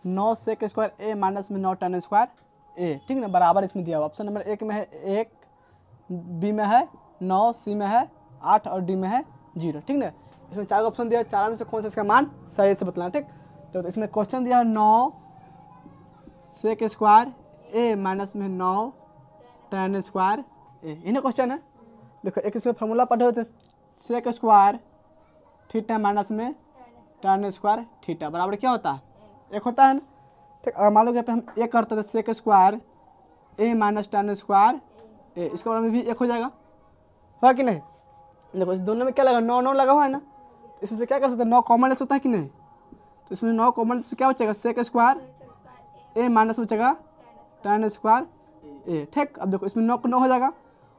9 sec square A minus में 9 tan square ए, ठीक है ना, बराबर इसमें दिया हुआ। ऑप्शन नंबर 1 में है 1, बी में है 9, सी में है 8 और डी में है 0, ठीक ना। इसमें 4 ऑप्शन दिया है, 4 में से कौन सा इसका मान सही से बतलाना, ठीक। तो इसमें क्वेश्चन दिया है 9 सेक स्क्वायर ए माइनस में 9 tan स्क्वायर ए, इन्हें क्वेश्चन है। देखो एक इसमें फॉर्मूला पढ़े होते, सेक स्क्वायर थीटा माइनस में tan स्क्वायर थीटा बराबर क्या होता है, 1 होता है ना, ठीक। और मान लो यहाँ पे हम एक करते थे sec square A minus tan square ए, इसके बारे में भी 1 हो जाएगा, होगा कि नहीं। देखो इस दोनों में क्या लगा, 9 9 लगा हुआ है ना, इसमें से क्या कर सकते हैं, 9 कॉमन ले सकता है कि नहीं। तो इसमें 9 कॉमन, इसमें क्या बचेगा, सेक स्क्वायर ए माइनस बचेगा tan स्क्वायर ए, ठीक। अब देखो इसमें 9 को 9 हो जाएगा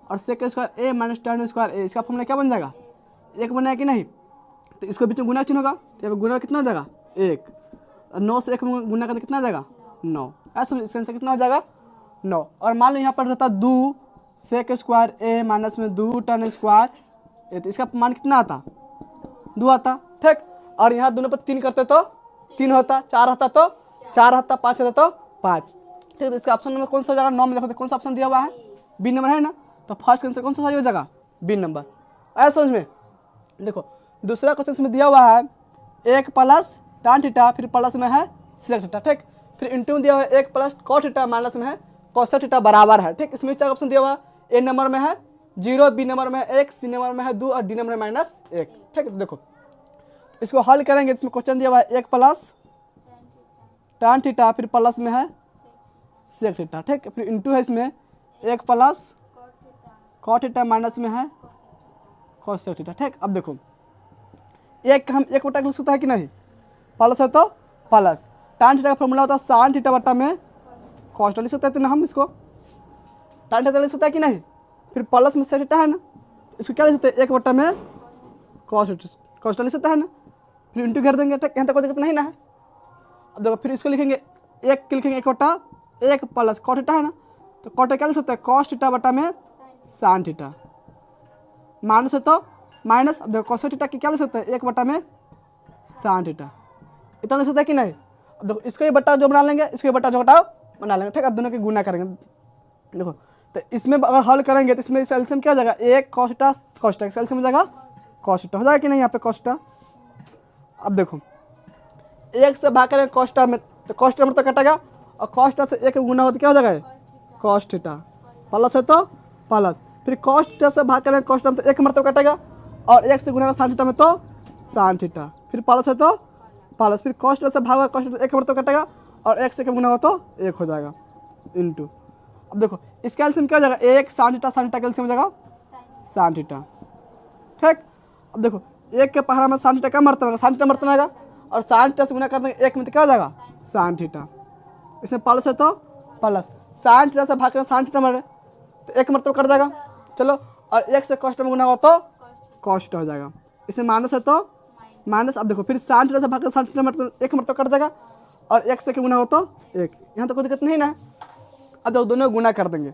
और सेक square A minus tan square ए, इसका फॉर्मूला क्या बन जाएगा, 1 बनाया कि नहीं। तो इसको बीच में गुना चिन्ह होगा, तो यहाँ पे गुना कितना हो जाएगा 1, और 9 से 1 में गुना करके कितना आ जाएगा 9, ऐसा इसका आंसर कितना हो जाएगा 9। और मान लो यहाँ पर रहता 2 सेक स्क्वायर ए माइनस में 2 tan स्क्वायर ए, तो इसका मान कितना आता 2 आता, ठीक। और यहाँ दोनों पर 3 करते तो 3 होता, 4 होता तो 4 होता, 5 होता तो 5, ठीक। तो इसका ऑप्शन नंबर कौन सा हो जाएगा, 9 में देखो तो कौन सा ऑप्शन दिया हुआ है, बी नंबर है ना। तो फर्स्ट आंसर कौन सा सही हो जाएगा, बी नंबर। ऐसा समझ में। देखो दूसरा क्वेश्चन इसमें दिया हुआ है 1 प्लस tan थीटा, फिर प्लस में है सेक थीटा, ठीक। फिर इंटू दिया हुआ है 1 प्लस cos थीटा माइनस में है cos थीटा बराबर है, ठीक। इसमें 4 ऑप्शन दिया हुआ है, ए नंबर में है 0, बी नंबर में है 1, सी नंबर में है 2 और डी नंबर में -1, ठीक। देखो इसको हल करेंगे, इसमें क्वेश्चन दिया हुआ है 1 प्लस tan थीटा, फिर प्लस में है सेक थीटा, ठीक। फिर इंटू है इसमें 1 प्लस cos थीटा माइनस में है cos थीटा, ठीक। अब देखो एक हम 1 बटा लिख सकता है कि नहीं, प्लस है तो प्लस, tan थीटा का फॉर्मूला होता है sin थीटा बटा में cos लिख सकते हैं ना हम, इसको tan थीटा लिख सकता है कि नहीं। फिर प्लस में sec थीटा है ना, तो इसको क्या लिख सकते हैं 1 बटा में cos लिख सकता है ना। फिर इंटू कर देंगे, ठीक। यहाँ तक कोई दिक्कत नहीं ना है। अब देखो फिर इसको लिखेंगे 1 लिखेंगे 1 बटा 1 प्लस cos थीटा है ना, तो cos क्या लिख सकते हैं cos थीटा बटा में sin थीटा, माइनस है तो माइनस। अब देखो cos थीटा की क्या लिख सकते हैं 1 बटा में sin थीटा, इतना लिख सकते हैं कि नहीं। अब देखो इसका ही बट्टा जो बना लेंगे, इसके बट्टा जो घटाओ बना लेंगे, ठीक। अब दोनों के गुना करेंगे। देखो तो इसमें अगर हल करेंगे तो इसमें एलसीएम क्या हो जाएगा, 1 cos थीटा एलसीएम हो जाएगा cos थीटा, हो जाएगा कि नहीं यहाँ पे cos थीटा। अब देखो 1 से भाग करेंगे cos थीटा में, तो cos थीटा मतलब कटेगा, और cos थीटा से 1 गुना हो तो क्या हो जाएगा cos थीटा, प्लस है तो प्लस। फिर cos थीटा से भाग करेंगे cos थीटा में तो 1 मतलब कटेगा, और 1 से गुना sin थीटा में तो sin थीटा, फिर प्लस है तो प्लस। फिर cos थीटा से भाग cos थीटा 1 मतलब कटेगा, और 1 से गुना हो तो 1 हो जाएगा इंटू। अब देखो इसका एलसीएम क्या हो जाएगा, 1 sin थीटा का एलसीएम हो जाएगा sin थीटा, ठीक। अब देखो 1 के पहाड़ा में sin थीटा का मर्तबा होगा, sin थीटा मर्तबा आएगा, और sin थीटा से गुना करते हैं 1 में तो क्या हो जाएगा sin थीटा, इसमें प्लस है तो प्लस। sin थीटा से भाग करें sin थीटा मरे तो 1 मर्तबा कट जाएगा, चलो। और 1 से cos थीटा में गुना हो तो cos थीटा हो जाएगा, इसमें माइनस है तो माइनस। अब देखो फिर sin थीटा से भाग कर sin थीटा मतलब 1 मर्तबा कट जाएगा, और 1 से गुना हो तो 1, यहाँ तो कोई दिक्कत नहीं ना। अब देखो दोनों गुना कर देंगे,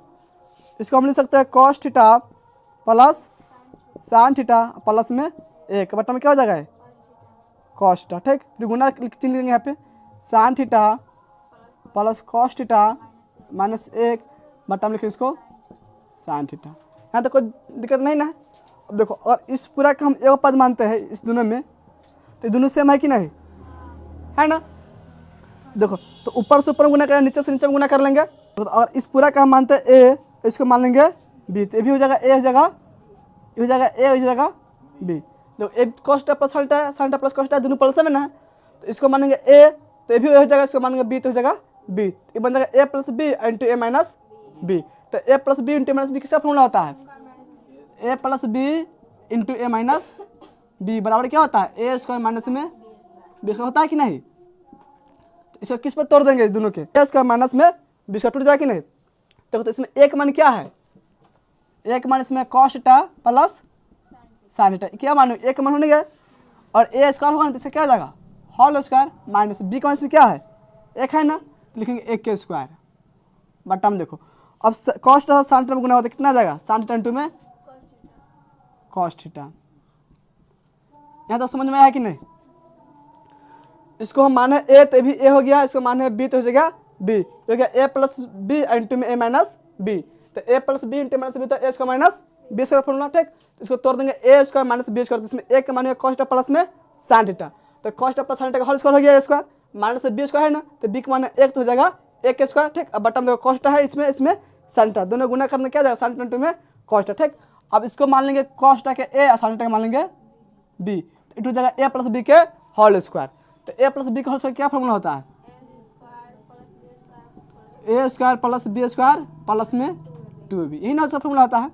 इसको हम लिख सकते हैं cos theta plus sin theta plus में 1 बटा में क्या हो जाएगा cos थीटा, ठीक। फिर गुना चिन्ह लेंगे यहाँ पे, sin theta plus cos theta minus 1 बटा में लिखें इसको sin थीटा, यहाँ तो कोई दिक्कत नहीं ना। अब देखो और इस पूरा का हम एक पद मानते हैं इस दोनों में, तो दोनों सेम है कि नहीं, है ना। देखो तो ऊपर से ऊपर गुना करें, नीचे से नीचे गुना कर लेंगे, और इस पूरा का हम मानते हैं ए, इसको मान लेंगे बी, तो ये भी हो जाएगा ए, हो जाएगा ये हो जाएगा ए, हो जाएगा बी। देखो ए cos theta plus sin theta plus cos theta दोनों प्लस में ना है, तो इसको मानेंगे ए, तो ये भी हो जाएगा, इसको मानेंगे बी, तो हो जाएगा बी। ये बन जाएगा A plus B into A minus B. तो A plus B into A minus B किसका फॉर्मूला होता है, A plus B into A minus B बराबर क्या होता है ए स्क्वायर माइनस में बी स्क्वायर, होता है कि नहीं। तो इसको किस पर तोड़ देंगे, इस दोनों के ए स्क्वायर माइनस में बी स्क्वायर टूट जाएगा कि नहीं। तो इसमें एक मान क्या है, एक मान इसमें cos theta plus sin theta, क्या मानो एक मान होने गया, और ए स्क्वायर होगा ना, तो इससे क्या हो जाएगा होल स्क्वायर माइनस बी का इसमें क्या है 1 है ना, तो लिखेंगे 1 के स्क्वायर बटा में। देखो अब cos थीटा sin थीटा में गुना होता है कितना आ जाएगा, sin थीटा इंटू में cos थीटा। यहाँ तो समझ में आया कि नहीं। इसको हम माने ए तो भी ए हो गया, इसको माने बी तो हो जाएगा बी, तो क्या ए प्लस बी इंटू में ए माइनस बी, तो A plus B into minus B तो A square minus B square formula, ठीक। इसको तोड़ देंगे A square minus B square, इसमें ए के मानेगा कॉस प्लस में साइन थीटा, तो कॉस प्लस साइन थीटा का होल स्क्वायर हो गया A square minus B square है ना, तो बी के माने एक तो हो जाएगा एक स्क्वायर, ठीक। अब बटन देखो कॉस्ट है इसमें साइन थीटा, दोनों गुना करने क्या जाएगा साइन इंटू में कॉस्ट, ठीक। अब इसको मान लेंगे कॉस्ट के ए और साइन थीटा मान लेंगे बी, इटू जाएगा ए प्लस बी के होल स्क्वायर, तो ए प्लस बी का होल स्क्वायर क्या फॉर्मूला होता है, A square plus B square plus में 2b, यही ना उसका फॉर्मूला होता है।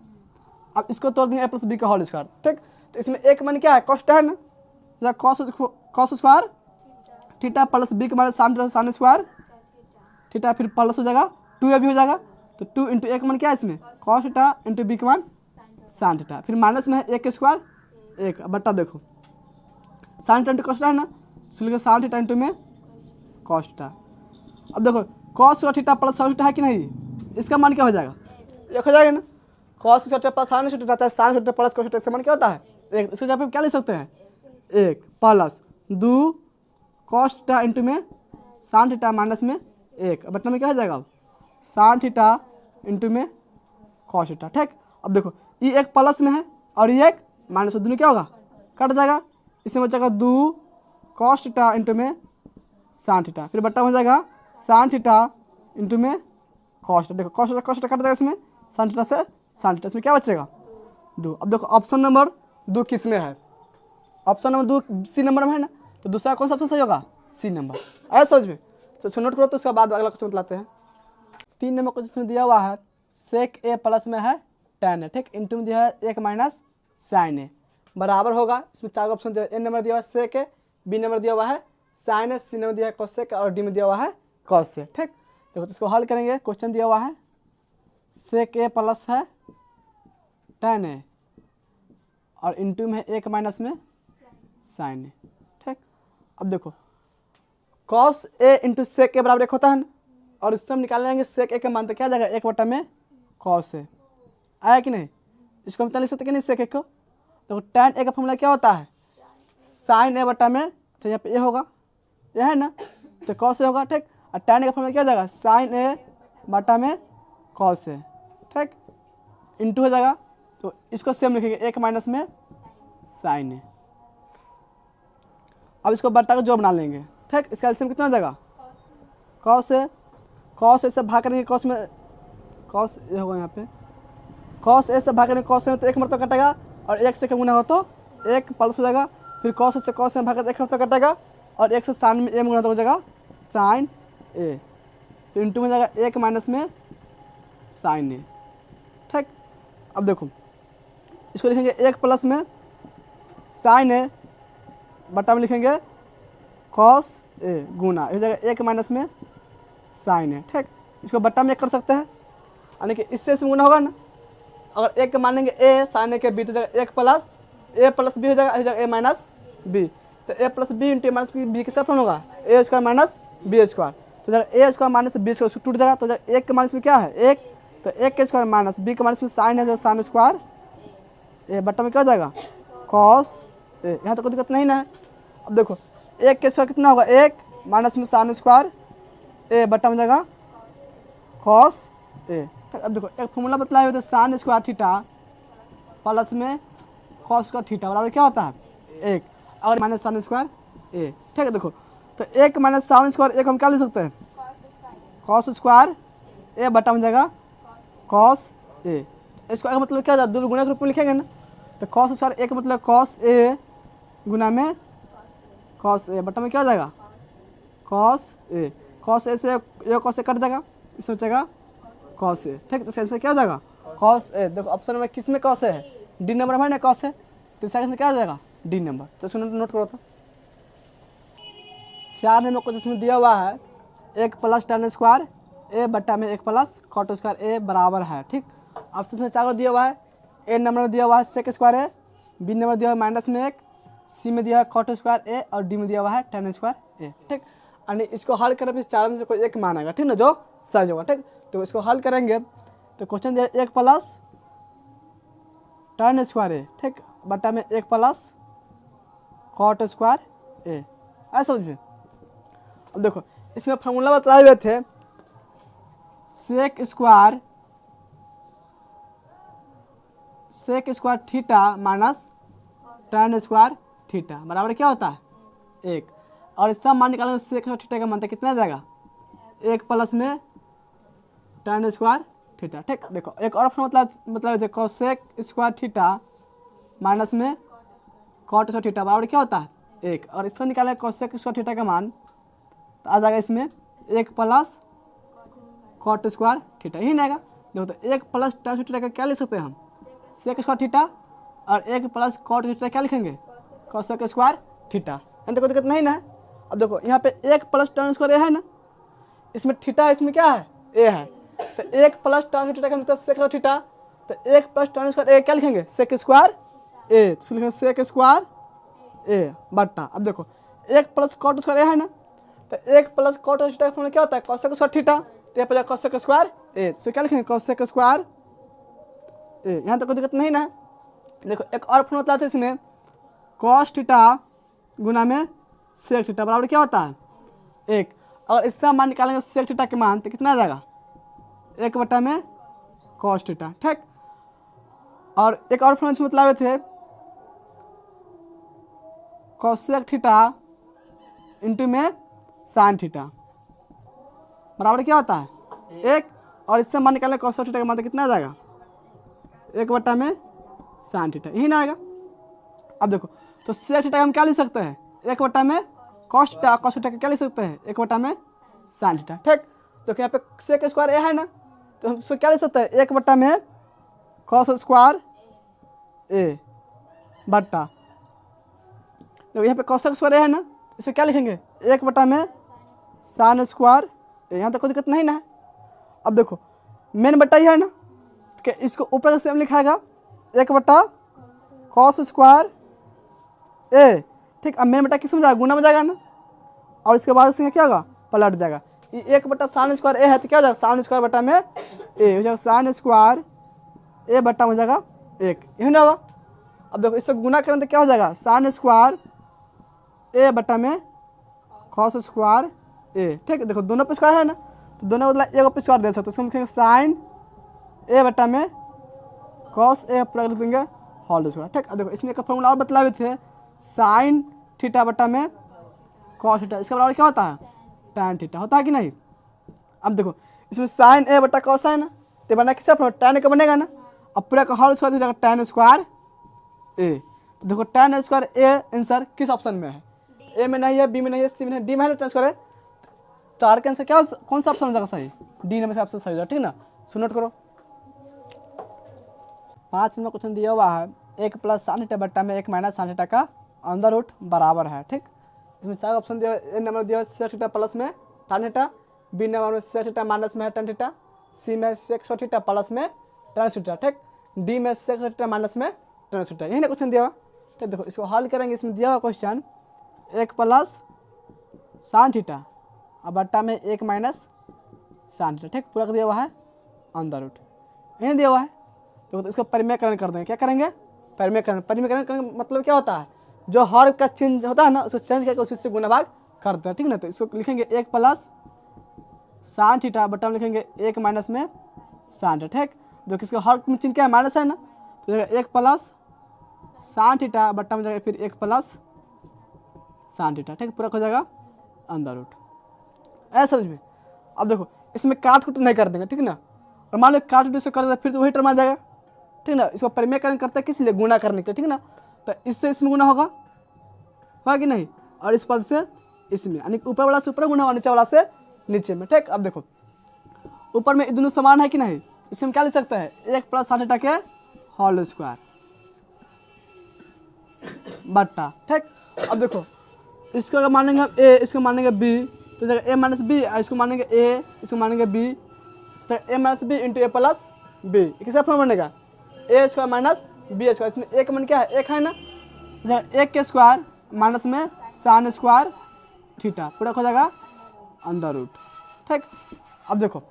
अब इसको तोड़ देंगे ए प्लस बी का होल स्क्वायर, ठीक। तो इसमें एक मान क्या है कॉस्ट है ना, cos square theta plus B के मान साइन स्क्वायर थीटा, फिर प्लस हो जाएगा 2ab हो जाएगा, तो 2 इंटू एक मान क्या है इसमें कॉस थीटा इंटू बी के मान साइन थीटा, फिर माइनस में है एक स्क्वायर एक, बट्टा देखो साइन थीटा इंटू कॉस है ना, इसलिए साइन थीटा इंटू में कॉस थीटा। अब देखो cos theta plus sine theta है कि नहीं, इसका मान क्या हो जाएगा एक हो जाएगा ना, cos theta plus sine theta चाहे sine theta plus cos theta, इसका मान क्या होता है एक, इसको जहाँ पे क्या लिख सकते हैं एक प्लस 2 कॉस थीटा इंटू में साइन थीटा माइनस में एक, बटन में क्या हो जाएगा साइन थीटा इंटू में कॉस थीटा, ठीक। अब देखो ये एक प्लस में है और ये एक माइनस में, दोनों क्या होगा कट जाएगा, इसमें हो जाएगा 2 कॉस थीटा इंटू में साइन थीटा, फिर बट्टा हो जाएगा साइन थीटा इंटू में कॉस, देखो कॉस थीटा कट जाएगा इसमें साइन थीटा से साइन थीटा, इसमें क्या बचेगा 2। अब देखो ऑप्शन नंबर 2 किस में है, ऑप्शन नंबर 2 सी नंबर में है ना, तो दूसरा कौन सा ऑप्शन सही होगा सी नंबर, ऐसा समझ में। तो नोट करो, तो उसके बाद अगला क्वेश्चन बताते हैं। 3 नंबर क्वेश्चन इसमें दिया हुआ है सेक ए प्लस में है tan है, ठीक, इंटू में दिया है 1 माइनस साइन ए बराबर होगा, इसमें 4 ऑप्शन दिया है, ए नंबर दिया हुआ है सेक ए, बी नंबर दिया हुआ है साइन ए, सी नंबर दिया है कोसेक और डी में दिया हुआ है कॉस से, ठीक। देखो तो इसको हल करेंगे, क्वेश्चन दिया हुआ है सेक ए प्लस है tan ए और इंटू में 1 माइनस में साइन ए, ठीक। अब देखो कॉस ए इंटू सेक ए बराबर 1 होता है ना, और इससे हम निकाल लेंगे सेक ए का मान, तो क्या जाएगा 1 बटा में कॉस ए, आया कि नहीं, इसको हम लिख सकते कि नहीं सेक ए को, देखो tan ए का फॉर्मूला क्या होता है साइन ए बटा में, अच्छा यहाँ पे ए होगा ये है ना, तो कॉस ए होगा, ठीक, और tan ए का फॉर्मूला क्या हो जाएगा साइन ए बटा में कॉस ए, ठीक, इंटू हो जाएगा, तो इसको सेम लिखेंगे 1 माइनस में साइन ए। अब इसको बट्टा का जो बना लेंगे, ठीक, इसका एलसीएम कितना हो जाएगा कॉस ए से भाग करेंगे, कॉस में कॉस ए होगा यहाँ पे, कॉस ए से भाग करेंगे कॉस में तो 1 मतलब कटेगा, और 1 से गुना हो तो 1 प्लस हो जाएगा, फिर कॉस से कॉस में भाग कर 1 मतलब कटेगा, और 1 से साइन में ए में गुना तो हो जाएगा साइन ए, तो इंटू में जाएगा 1 माइनस में साइन ए, ठीक। अब देखो इसको लिखेंगे 1 प्लस में साइन ए बटा में लिखेंगे कॉस ए गुना हो जाएगा 1 माइनस में साइन ए, ठीक। इसको बट्टा में कर सकते हैं, यानी कि इससे गुना होगा ना, अगर 1 मानेंगे ए साइन ए के बी तो जाएगा 1 प्लस ए प्लस बी हो जाएगा ए माइनस बी, तो A plus B into minus B के साथ होगा A square minus B square, तो जाएगा A square minus B square टूट जाएगा, तो जाएगा 1 के माइनस में क्या है 1, तो 1 के स्क्वायर माइनस बी के माइनस में साइन है जो साइन स्क्वायर ए बट्टा में क्या हो जाएगा कॉस ए, यहाँ तो कोई दिक्कत नहीं ना है। अब देखो 1 के स्क्वायर कितना होगा 1 माइनस में साइन स्क्वायर ए बट्टा में जाएगा कॉस ए। अब देखो एक फॉर्मूला बतलाया हुआ था साइन स्क्वायर थीटा प्लस में कॉस स्क्वायर थीटा बराबर क्या होता है 1, और माइनस साइन स्क्वायर ए, ठीक है। देखो तो 1 माइनस साइन स्क्वायर एक हम क्या ले सकते हैं कॉस स्क्वायर ए बट्टा में जाएगा कॉस ए, इसको एक मतलब क्या दो गुना के रूप में लिखेंगे ना, तो कॉस स्क्वायर एक मतलब कॉस ए गुना में कॉस ए बट्टा में क्या हो जाएगा कॉस ए, कॉस ए से ये कॉस ए कट जाएगा, इसमें बचेगा कॉस ए, ठीक। तो सेंस क्या हो जाएगा कॉस ए। देखो ऑप्शन में किस में कॉस ए है डी नंबर में है ना कॉस ए, तो सेकंड से क्या हो जाएगा डी नंबर, तो इसको नोट करो। तो 4 नंबर को जिसमें दिया हुआ है 1 प्लस tan स्क्वायर ए बट्टा में 1 प्लस कॉट स्क्वायर ए बराबर है, ठीक। ऑप्शन में 4 को दिया हुआ है, ए नंबर में दिया हुआ है सेक स्क्वायर ए, बी नंबर दिया हुआ है माइनस में 1, सी में दिया हुआ है कॉट स्क्वायर ए, और डी में दिया हुआ है tan स्क्वायर ए, ठीक। यानी इसको हल करें फिर 4 में से कोई एक मान आएगा, ठीक ना, जो सही होगा, ठीक। तो इसको हल करेंगे तो क्वेश्चन दिया 1 प्लस tan स्क्वायर ए, ठीक, बट्टा में 1 प्लस कॉट स्क्वायर ए, ऐसा समझिए अब देखो इसमें फॉर्मूला बताए हुए थे sec square theta minus tan square theta बराबर क्या होता है 1। और इसका मान निकालेंगे सेक थीटा का मान तो कितना आ जाएगा 1 प्लस में tan स्क्वायर थीटा। ठीक, देखो एक और मतलब देखो सेक स्क्वायर थीटा माइनस में कॉट स्क्वायर थीटा बराबर क्या होता है 1। और इससे निकालेंगे कोसेक स्क्वायर थीटा का मान तो आ जाएगा इसमें 1 प्लस कॉट स्क्वायर थीटा, यही नहीं आएगा। देखो तो 1 प्लस tan थीटा का क्या लिख सकते हैं हम सेक स्क्वायर थीटा, और 1 प्लस कॉट थीटा क्या लिखेंगे कोसेक स्क्वायर थीटा। कोई दिक्कत नहीं ना है। अब देखो यहाँ पे 1 प्लस tan स्क्वायर ए है ना, इसमें थीटा इसमें क्या है ए है, तो 1 प्लस tan थीटा का मतलब सेक थीटा, तो 1 प्लस tan स्क्वायर ए क्या लिखेंगे सेक स्क्वायर ए, तो लिखेंगे सेक स्क्वायर ए बट्टा। अब देखो 1 प्लस कॉट स्क्वायर ए है ना, तो 1 प्लस कॉट थीटा का क्या होता है कोसेक स्क्वायर थीटा, तो यहाँ पर कोसेक स्क्वायर ए, तो क्या लिखेंगे कोसेक स्क्वायर ए। यहाँ तक कोई दिक्कत नहीं ना है। देखो एक और फॉर्मूला बताते हैं इसमें कॉस थीटा गुना में सेक थीटा बराबर क्या होता है 1। और इससे मान निकालेंगे सेक थीटा के मान तो कितना आ जाएगा 1 बटा में कॉस थीटा। ठीक, और एक और फॉर्मूला मतलब थे कोसेक थीटा इंटू में साइन थीटा बराबर क्या होता है 1। और इससे मान निकालेंगे कोसेक थीटा का मान तो कितना आ जाएगा 1 बटा में साइन थीटा, यही ना आएगा। अब देखो तो सेक थीटा हम क्या लिख सकते हैं 1 बटा में कॉस थीटा, कॉस थीटा का क्या लिख सकते हैं 1 बटा में साइन थीटा। ठीक, तो यहाँ पे सेक स्क्वायर ए है ना, तो हम उसको क्या लिख सकते हैं 1 बटा में कॉस स्क्वायर ए बट्टा। तो यहाँ पे कॉसेक स्क्वायर ए है ना, इसे क्या लिखेंगे 1 बटा में साइन स्क्वायर ए, यहाँ तक कोई दिक्कत नहीं ना है। अब देखो मेन बट्टा ही है ना, कि इसको ऊपर का सेम लिखाएगा 1 बटा कॉस स्क्वायर ए। ठीक, अब मेन बटा किस में जाएगा गुना में जाएगा ना, और इसके बाद इसमें क्या होगा पलट जाएगा। ये 1 बटा साइन स्क्वायर ए है तो क्या हो जाएगा साइन स्क्वायर बटा में ए हो जाएगा, साइन स्क्वायर ए बटा हो जाएगा 1, यही ना होगा। अब देखो इससे गुना करें तो क्या हो जाएगा साइन स्क्वायर ए बटा में कॉस स्क्वायर ए। ठीक, देखो दोनों पे स्क्वायर है ना, तो दोनों मतलब एक पे स्क्वायर दे सकते हो, उसको हम लिखेंगे साइन ए बटा में कॉस ए पूरा लिख देंगे होल स्क्वायर। ठीक, देखो इसमें एक फॉर्मूला और बतलाए थे साइन थीटा बटा में कॉस थीटा, इसका बराबर क्या होता है tan थीटा, होता है कि नहीं। अब देखो इसमें साइन ए बटा कॉस है ना, तो बना किसका tan का बनेगा ना, अब पूरा का होल स्क्वायर हो जाएगा tan स्क्वायर ए। तो देखो tan स्क्वायर ए आंसर किस ऑप्शन में है, ए में नहीं है, बी में नहीं है, सी में नहीं, डी में है tan स्क्वायर है, तो आर का आंसर क्या कौन सा ऑप्शन हो जाएगा सही, डी नंबर से ऑप्शन सही हो जाएगा। ठीक ना, सो नोट करो 5 नंबर क्वेश्चन दिया हुआ है 1 प्लस साइन थीटा बट्टा में 1 माइनस साइन थीटा का अंदर रूट बराबर है। ठीक, इसमें 4 ऑप्शन दिया, ए नंबर दिया है सेक थीटा प्लस में tan थीटा, बी नंबर में सेक थीटा माइनस में है tan थीटा, सी में सेक थीटा प्लस में tan थीटा। ठीक, डी में सेक थीटा माइनस में tan थीटा, यही ना क्वेश्चन दिया हुआ। ठीक, देखो इसको हल करेंगे, इसमें दिया हुआ क्वेश्चन 1 प्लस साइन थीटा और बट्टा में 1 माइनस साइन थीटा। ठीक, पूरा दिया हुआ है अंदर रूट, यही दिया हुआ है। तो इसको परिमेयकरण कर देंगे, क्या करेंगे परिमेयकरण। परिमेयकरण मतलब क्या होता है जो हर का चेंज होता है ना उसको चेंज करके उसी से गुना भाग करते हैं। ठीक ना, तो इसको लिखेंगे 1 प्लस साइन थीटा बटा में लिखेंगे 1 माइनस में साइन थीटा। ठीक, जो किसका हर में चिन्ह क्या है माइनस है ना, तो 1 प्लस साइन थीटा बटा में जाएगा फिर 1 प्लस साइन थीटा। ठीक, पूरा हो जाएगा अंदर रूट, ऐसा समझ में। अब देखो इसमें काट कुट नहीं कर देंगे, ठीक ना, और मान लो काट कुट से कर देगा फिर तो वही टर्म आ जाएगा। ठीक ना, इसको परिमेयकरण करते हैं किस लिए गुना करने के लिए। ठीक ना, तो इससे इसमें गुना होगा कि नहीं, और इस पद से इसमें, यानी ऊपर वाला से ऊपर गुना होगा, नीचे वाला से नीचे में। ठीक, अब देखो ऊपर में दोनों समान है कि नहीं, इसमें क्या लिख सकते हैं 1 प्लस साइन थीटा के होल स्क्वायर बट्टा। ठीक, अब देखो इसको अगर मानेंगे ए, इसको मानेंगे बी, तो जगह ए माइनस बी, इसको मानेंगे ए, इसको मानेंगे बी, तो ए minus B into A plus B, किसका फॉर्म बनेगा ए स्क्वायर माइनस बी स्क्वायर। इसमें एक मन क्या है एक है ना, जगह 1 के स्क्वायर माइनस में साइन स्क्वायर थीटा, पूरा हो जाएगा अंदर रूट। ठीक, अब देखो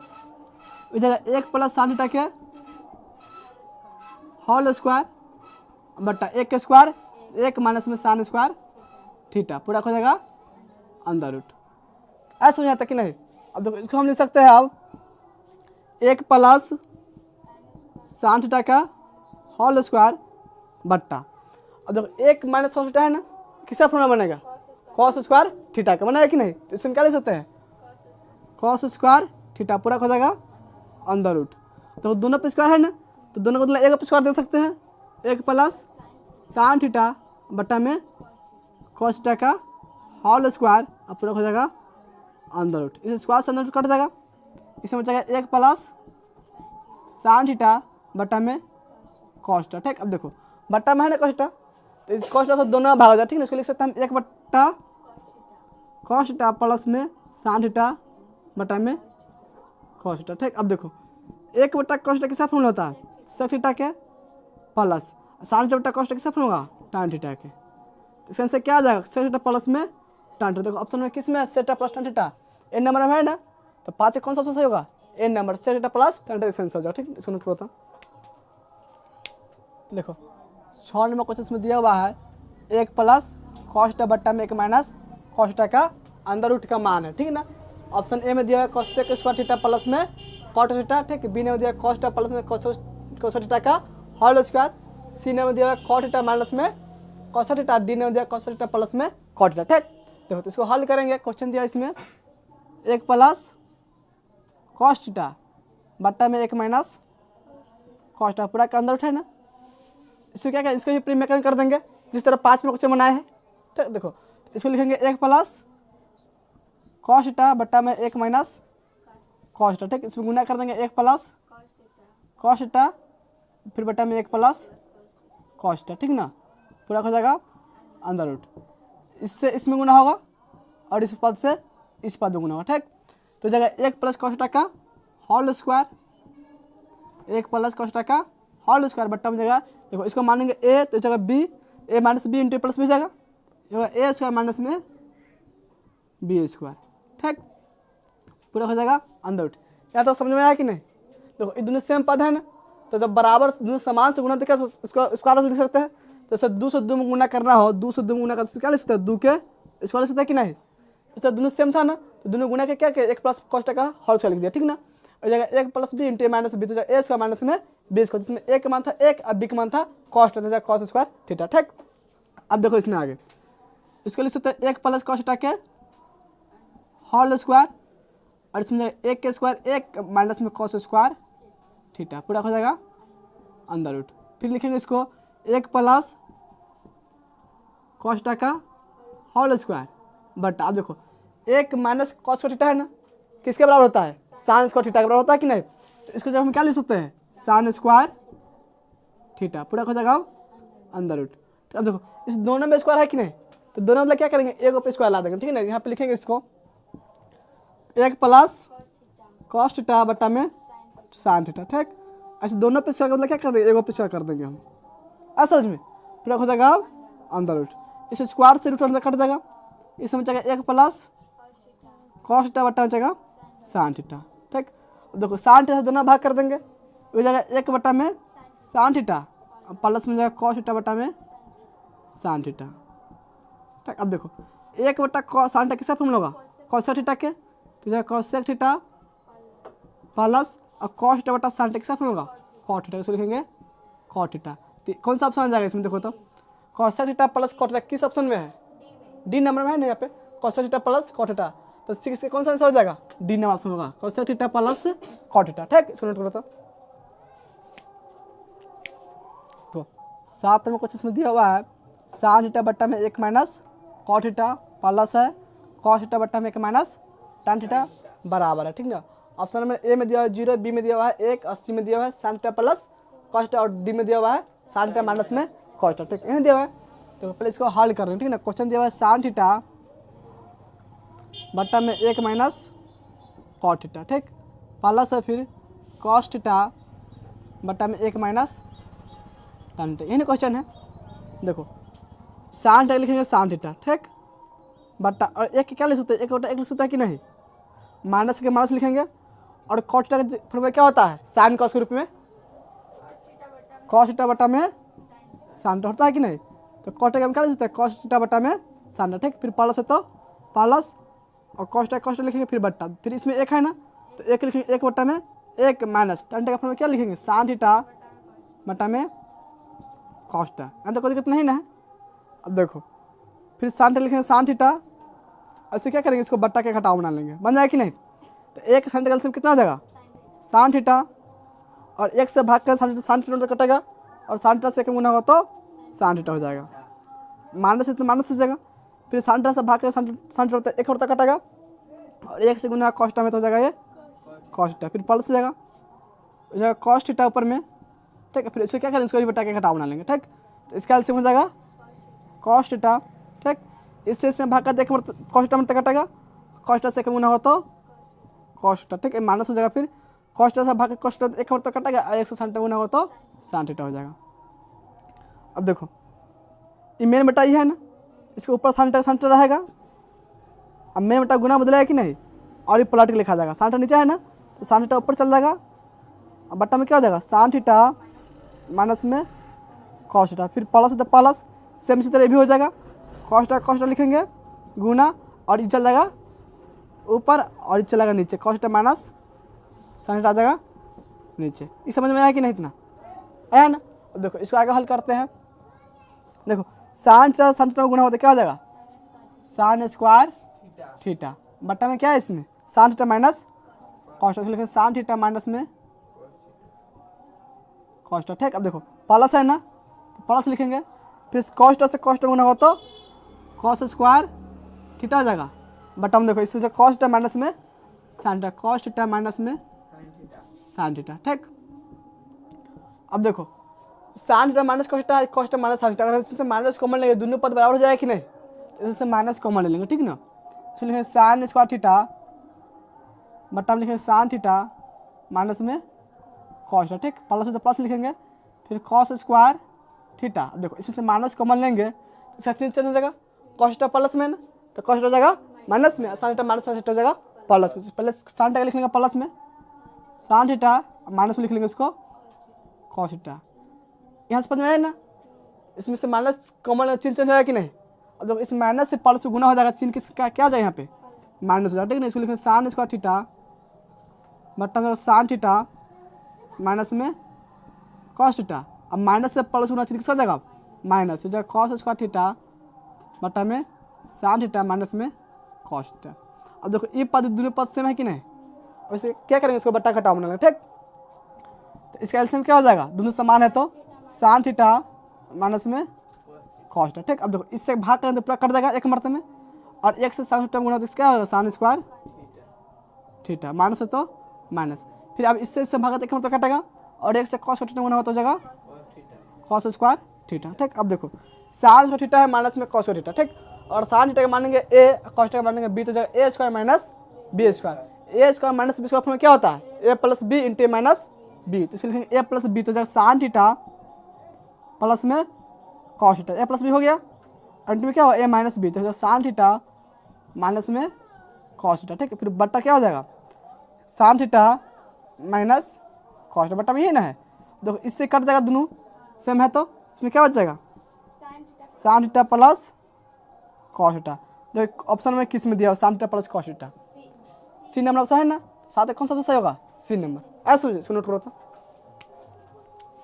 इस जगह 1 प्लस साइन थीटा के होल स्क्वायर बट्टा 1 के स्क्वायर 1 माइनस में साइन स्क्वायर थीटा, पूरा हो जाएगा अंदर रूट। ऐसा समझ आता कि नहीं। अब देखो इसको हम लिख सकते हैं अब 1 प्लस साइन थीटा का होल स्क्वायर बट्टा, अब देखो 1 माइनस cos थीटा है ना, किसका फॉर्मूला बनेगा, cos स्क्वायर थीटा का बनेगा कि नहीं। तो इसमें क्या लिख सकते हैं, cos स्क्वायर थीटा पूरा हो जाएगा अंडर रूट। तो दोनों पे स्क्वायर है ना, तो दोनों को मतलब एक पे स्क्वायर दे सकते हैं, 1 प्लस साइन थीटा बट्टा में cos थीटा का होल स्क्वायर अब पूरा हो जाएगा अंडर रूट। इसे स्क्वायर से अंडर रूट कट जाएगा, इसमें बचेगा 1 प्लस साइन थीटा बट्टा में cos थीटा। ठीक, अब देखो बट्टा में है ना cos थीटा, तो इस cos थीटा से दोनों में भाग हो जाए, ठीक है। इसको लिख सकते हैं हम 1 बट्टा cos थीटा प्लस में साइन थीटा बट्टा में cos थीटा। ठीक, अब देखो 1 बट्टा cos थीटा किसका फॉर्मूला होता है, sec थीटा के प्लस साइन थीटा बट्टा cos थीटा किसका फॉर्मूला होगा, tan थीटा के। तो इसका आंसर क्या आ जाएगा, sec थीटा प्लस में tan थीटा। देखो ऑप्शन में किस में है, sec theta plus tan theta, n number में है ना, तो 5 से कौन सा ऑप्शन सही होगा, n number, sec theta plus tan theta answer हो जाएगा। ठीक, इसको नोट करो तो देखो 6 नंबर क्वेश्चन में दिया हुआ है 1 प्लस cos थीटा बट्टा में 1 माइनस cos थीटा का अंडर रूट का मान है, ठीक है ना। ऑप्शन ए में दिया है cos sec square theta plus में cot थीटा, ठीक। बी ने दिया है cos थीटा प्लस में cos थीटा का होल स्क्वायर, सी ने दिया है cot थीटा माइनस में cos थीटा, डी ने दिया cos थीटा प्लस में cot थीटा। ठीक, देखो तो इसको हल करेंगे। क्वेश्चन दिया इसमें 1 प्लस cos थीटा बट्टा में 1 माइनस cos थीटा पूरा का अंदर उठा है ना, इसको क्या करें, इसको भी प्री मेकन कर देंगे जिस तरह 5 में क्वेश्चन बनाए हैं। ठीक, देखो इसको लिखेंगे 1 प्लस cos थीटा बट्टा में 1 माइनस cos थीटा। ठीक, इसमें गुना कर देंगे 1 प्लस cos थीटा फिर बट्टा में 1 प्लस cos थीटा, ठीक ना, पूरा हो जाएगा अंडर रूट। इससे इसमें गुना होगा और इस पद से इस पद में गुना होगा। ठीक, तो जगह 1 प्लस cos थीटा का whole square, 1 plus cos theta का होल स्क्वायर बट्टा में जगह देखो इसको मानेंगे ए, तो जगह B, A minus B into plus भी जाएगा, ए स्क्वायर माइनस में बी स्क्वायर। ठीक, पूरा हो जाएगा अंडर रूट। या तो समझ में आया कि नहीं। देखो ये दोनों सेम पद है ना, तो जब बराबर दोनों समान से गुना तो क्या इसको स्क्वायर लिख सकते हैं। तो जैसे 2 से 2 में गुना करना हो, 2 से 2 में गुना कर क्या लिख सकते हैं, 2 के स्क्वायर लिख सकते हैं कि नहीं। इस तरह दोनों सेम था ना, तो दोनों गुना के क्या किया, 1 प्लस cos थीटा का होल स्क्वायर लिख दिया, ठीक ना। और जगह 1 plus B into minus B, तो ए स्क्वायर माइनस में बी स्क्वायर, जिसमें ए का मान था 1 और बी का मान था cos theta, cos square theta. ठीक, अब देखो इसमें आगे इसको लिख सकते हैं 1 प्लस cos थीटा के होल स्क्वायर और इसमें 1 के स्क्वायर 1 माइनस में cos स्क्वायर थीटा, पूरा हो जाएगा अंडर रूट। फिर लिखेंगे इसको 1 प्लस cos थीटा का होल स्क्वायर बट अब देखो 1 माइनस cos थीटा है ना, किसके बराबर होता है, साइन स्क्वायर थीटा के बराबर होता है कि नहीं। तो इसको जब हम क्या लिख सकते हैं, साइन स्क्वायर थीटा, पूरा हो जाएगा अंडर रूट। तो अब देखो इस दोनों में स्क्वायर है कि नहीं, तो दोनों मतलब क्या करेंगे, एक पे स्क्वायर ला देंगे, ठीक है ना। यहाँ पे लिखेंगे इसको 1 प्लस cos थीटा बट्टा में साइन थीटा। ठीक, ऐसे दोनों पे स्क्वायर मतलब क्या कर देंगे, एक पे स्क्वायर कर देंगे हम, ऐसा समझ में, पूरा हो जाएगा अंडर रूट। इस स्क्वायर से रूट अंदर कट जाएगा, इसमें जाएगा 1 प्लस cos थीटा बट्टा में जाएगा साइन थीटा। ठीक, देखो साइन थीटा से दोनों भाग कर देंगे, हो जाएगा 1 बट्टा में साइन थीटा प्लस में जाएगा cos थीटा बट्टा में साइन थीटा। ठीक, अब देखो 1 बट्टा साइन थीटा किसका फॉर्मूला होगा, cos थीटा के, तो जाएगा cos थीटा प्लस और cos थीटा बट्टा साइन थीटा किसका फॉर्मूला होगा, cot थीटा, इसको लिखेंगे cot थीटा। कौन सा ऑप्शन आ जाएगा इसमें, देखो तो cos theta plus cot theta किस ऑप्शन में है, डी नंबर में है ना यहाँ पे, cos theta plus cot theta, तो 6 से कौन सा आंसर हो जाएगा, डी नंबर ऑप्शन होगा, cos theta plus cot theta. ठीक, इसको नोट करो तो 7 में कुछ इसमें दिया हुआ है साइन थीटा बट्टा में 1 माइनस cot थीटा प्लस है cos थीटा बट्टा में 1 माइनस tan थीटा बराबर है, ठीक ना। ऑप्शन नंबर ए में दिया हुआ है 0, बी में दिया हुआ है 1 और सी में दिया हुआ है sign theta plus cos theta और डी में दिया हुआ है साइन थीटा माइनस में cos थीटा। ठीक, इन्हें दिया हुआ है, तो पहले इसको हल कर रहे हैं, ठीक ना। क्वेश्चन दिया हुआ है साइन थीटा बट्टा में 1 माइनस cot थीटा, ठीक, प्लस है फिर cos थीटा बट्टा में 1 माइनस tan थीटा, यही क्वेश्चन है। देखो साइन थीटा लिखेंगे साइन थीटा, ठीक, बट्टा और एक क्या लिख सकते हैं, एक बट्टा 1 लिख सकता है कि नहीं, माइनस के माइनस लिखेंगे और cot थीटा का फॉर्मूला क्या होता है, साइन cos के रूप में cos थीटा बट्टा में साइन थीटा होता है कि नहीं। तो cot थीटा क्या लिख सकते हैं, cos थीटा बट्टा में साइन, ठीक, फिर प्लस है तो प्लस और कॉस्ट लिखेंगे फिर बट्टा, फिर इसमें एक है ना तो एक लिखेंगे, एक बट्टा में एक माइनस tan थीटा का फॉर्म में क्या लिखेंगे साइन थीटा बट्टा में कॉस थीटा, यहाँ तो कोई दिक्कत नहीं ना है। अब देखो फिर साइन थीटा लिखेंगे साइन थीटा, ऐसे क्या करेंगे इसको बट्टा के घटाव बना लेंगे, बन जाएगा कि नहीं। तो एक साइन थीटा कितना हो जाएगा साइन थीटा, और एक से भाग कर साइन थीटा कटेगा और साइन थीटा से एक गुना होगा तो साइन थीटा हो जाएगा, माइनस से तो माइनस हो जाएगा, फिर साइन थीटा से भाग कर साइन थीटा एक होता कटेगा और एक से गुना कॉस थीटा में तो हो जाएगा ये कॉस थीटा, फिर प्लस हो जाएगा कॉस थीटा ऊपर में, ठीक है। फिर इसको क्या करेंगे इसको भी बट्टा के घटाव बना लेंगे, ठीक। तो इसका एलसीएम हो जाएगा कॉस थीटा, ठीक। इससे भाग कर देख कॉस थीटा में कटेगा, कॉस थीटा से एक गुना हो तो कॉस थीटा, ठीक है, माइनस हो जाएगा, फिर कॉस थीटा से भाग कर कॉस थीटा एक होता कटेगा, एक से साइन थीटा गुना हो तो साइन थीटा हो जाएगा। अब देखो ये मेन बटा ये है ना, इसके ऊपर साइन थीटा रहेगा, अब मेन बटा गुना बदलेगा कि नहीं, और ये पलट के लिखा जाएगा, साइन थीटा नीचे है ना तो साइन थीटा ऊपर चल जाएगा, अब बट्टा में क्या हो जाएगा साइन थीटा माइनस में कॉस थीटा, फिर प्लस है तो प्लस सेम इसी तरह भी हो जाएगा, कॉस थीटा लिखेंगे गुना और ये चल जाएगा ऊपर और ये चलेगा नीचे, cos theta minus sine theta आ जाएगा नीचे। इस समझ में आया कि नहीं, इतना आया ना। अब देखो इसको आगे हल करते हैं, देखो साइन थीटा में गुना होता क्या हो जाएगा साइन स्क्वायर थीटा, बट्टा में क्या है इसमें sign theta minus cos theta, लिखेंगे साइन थीटा माइनस में कॉस थीटा, ठीक। अब देखो प्लस है ना तो प्लस लिखेंगे, फिर कॉस थीटा से कॉस थीटा गुना हो तो कॉस स्क्वायर थीटा हो जाएगा, बट्टा में देखो इससे कॉस थीटा माइनस में sine theta, cos theta minus में साइन थीटा, ठीक। अब देखो sign theta minus cos theta minus sine theta, अगर इसमें से माइनस कॉमन लेंगे दोनों पद बराबर हो जाएगा कि नहीं, इससे माइनस कॉमन ले लेंगे, ठीक ना। इसलिए लिखेंगे साइन स्क्वायर थीटा बट्टा में लिखेंगे साइन थीटा माइनस में कॉस थीटा, ठीक। प्लस तो प्लस लिखेंगे, फिर कॉस स्क्वायर थीटा, देखो इसमें से माइनस कॉमन लेंगे इसका चेंज हो जाएगा, कॉस थीटा प्लस में ना तो कॉस थीटा हो जाएगा माइनस में, sine theta minus sine theta हो जाएगा प्लस में, पहले साइन थीटा लिख लेंगे प्लस में, साइन थीटा माइनस में लिख लेंगे उसको कॉस थीटा, यहाँ से समझ में आया ना। इसमें से माइनस कॉमन चिन्ह चेंज होगा कि नहीं, अब देखो इस माइनस से प्लस गुना हो जाएगा, चिन्ह किसका क्या हो जाएगा यहाँ पे माइनस हो जाएगा, ठीक है। इसको लिखेंगे साइन स्क्वायर थीटा बट्टा में साइन थीटा माइनस में कॉस थीटा, अब माइनस से प्लस गुना चिन्ह किसका जाएगा माइनस हो जाएगा, कॉस स्क्वायर थीटा बट्टा में साइन थीटा माइनस में कॉस थीटा। अब देखो ये पद दोनों पद सेम है कि नहीं, और इसे क्या करेंगे इसको बट्टा घटाव बना लेंगे, ठीक। तो इसका एलसीएम क्या हो जाएगा दोनों समान है तो साइन थीटा माइनस में कॉस थीटा, ठीक। अब देखो इससे भाग करें तो पूरा कट जाएगा एक मरते में, और एक से साइन थीटा गुना तो क्या होगा साइन स्क्वायर थीटा, माइनस है तो माइनस, फिर अब इससे भागा तो एक मरते कटेगा और एक से कॉस थीटा गुना होता जाएगा कॉस स्क्वायर थीटा, ठीक। अब देखो साइन स्क्वायर थीटा है माइनस में कॉस थीटा, ठीक, और साइन थीटा का मानेंगे ए, कॉस थीटा का मानेंगे बी, तो जाएगा A square minus B square, A square minus B square में क्या होता है A plus B into minus B, तो इसलिए लिखेंगे ए प्लस बी, तो जाएगा साइन थीटा प्लस में cos theta, A plus B हो गया, अंत में क्या होगा ए माइनस बी, तो साइन थीटा माइनस में कॉस थीटा, ठीक है। फिर बट्टा क्या हो जाएगा sine theta minus cos theta, बट्टा में यही ना है, देखो इससे कट जाएगा दोनों सेम है तो इसमें क्या बच जाएगा sine theta plus cos theta, देखो ऑप्शन में किस में दिया हुआ sine theta plus cos theta, C number option है ना, साथ कौन सा सही होगा सी नंबर, ऐसे सुनो थोड़ा सा।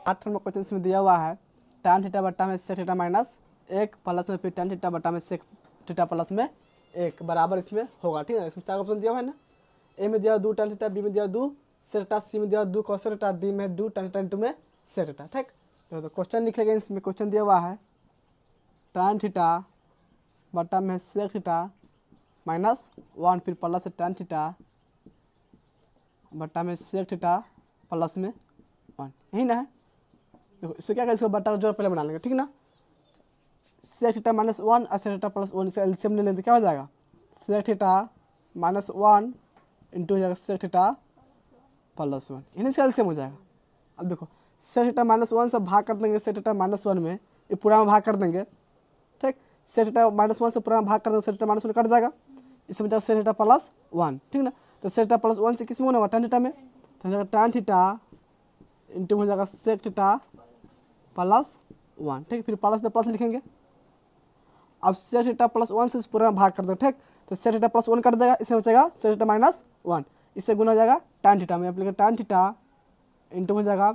8 नंबर क्वेश्चन में दिया हुआ है tan थीटा बट्टा में sec थीटा माइनस 1 प्लस में फिर tan थीटा बट्टा में sec थीटा प्लस में 1 बराबर इसमें होगा, ठीक है। इसमें 4 ऑप्शन दिया हुआ है ना, ए में दिया 2 tan थीटा, बी में दिया 2 sec थीटा, सी में दिया 2 cos थीटा, डी में 2 tan थीटा इंटू में sec थीटा, ठीक। तो क्वेश्चन लिख लेंगे, इसमें क्वेश्चन दिया हुआ है tan थीटा बट्टा में sec थीटा माइनस 1 फिर प्लस tan थीटा बट्टा में sec थीटा प्लस में 1, यही ना है। देखो इसको क्या करें, इसको बट्टा जोड़ पहले बना लेंगे, ठीक ना, sec थीटा माइनस 1 और sec थीटा प्लस 1, इसका एलसीएम ले लेंगे तो क्या हो जाएगा sec थीटा माइनस 1 इंटू हो जाएगा sec थीटा प्लस 1, यानी इसका एलसीएम हो जाएगा। अब देखो sec थीटा माइनस 1 से भाग कर देंगे sec थीटा माइनस 1 में, ये पूरा में भाग कर देंगे, ठीक। sec थीटा माइनस 1 से पूरा में भाग कर देंगे, sec थीटा माइनस 1 कट जाएगा, इसमें जाएगा sec थीटा प्लस 1, ठीक ना। तो sec थीटा प्लस 1 से किस में होने वाला tan थीटा में, तो हो जाएगा tan थीटा इंटू हो जाएगा sec थीटा प्लस 1, ठीक। फिर प्लस तो प्लस लिखेंगे, अब sec थीटा प्लस 1 से पूरा में भाग कर दो, ठीक। तो सेक थीटा प्लस 1 कर देगा, इसमें बचेगा सेक थीटा माइनस 1, इससे गुना हो जाएगा tan थीटा में, आप लिखेंगे tan थीटा इंटू हो जाएगा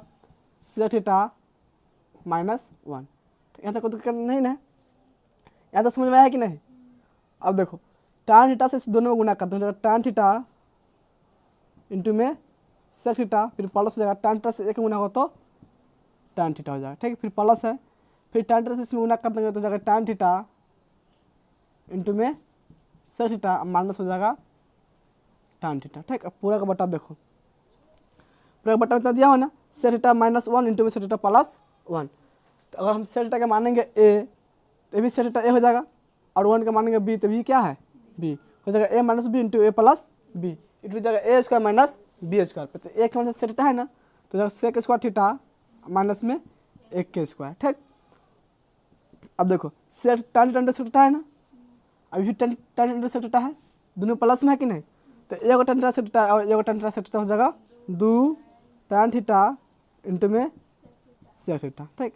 सेक थीटा माइनस 1। यहाँ तक कोई दिक्कत नहीं ना, यहाँ तक समझ में आया कि नहीं। अब देखो tan थीटा से इस दोनों में गुना करते हैं, tan थीटा इंटू में सेक थीटा, फिर प्लस हो जाएगा tan थीटा से एक गुना हो तो tan थीटा हो जाएगा, ठीक है। फिर प्लस है, फिर tan थीटा से इसमें गुना कर देंगे तो हो जाएगा tan थीटा इंटू में सेक थीटा माइनस हो जाएगा tan थीटा, ठीक। अब पूरा का बटा देखो, पूरा का बटा इतना दिया हो ना, सेक थीटा माइनस 1 इंटू में सेक थीटा प्लस 1। तो अगर हम सेक थीटा का मानेंगे a तो भी सेक थीटा a हो जाएगा, और 1 का मानेंगे b तो भी क्या है b हो जाएगा, a minus B into A plus B into जाएगा A square minus B square पे। तो एक के मतलब सेक थीटा है ना, तो जाएगा सेक स्क्वायर थीटा माइनस में 1 के स्क्वायर, ठीक। अब देखो सेक tan थीटा सेक थीटा है ना, अभी tan थीटा सेक थीटा है, दोनों प्लस में है कि नहीं। तो एगो tan थीटा सेक थीटा और एगो tan थीटा सेक थीटा हो जाएगा 2 tan थीटा इंटू में सेक थीटा, ठीक।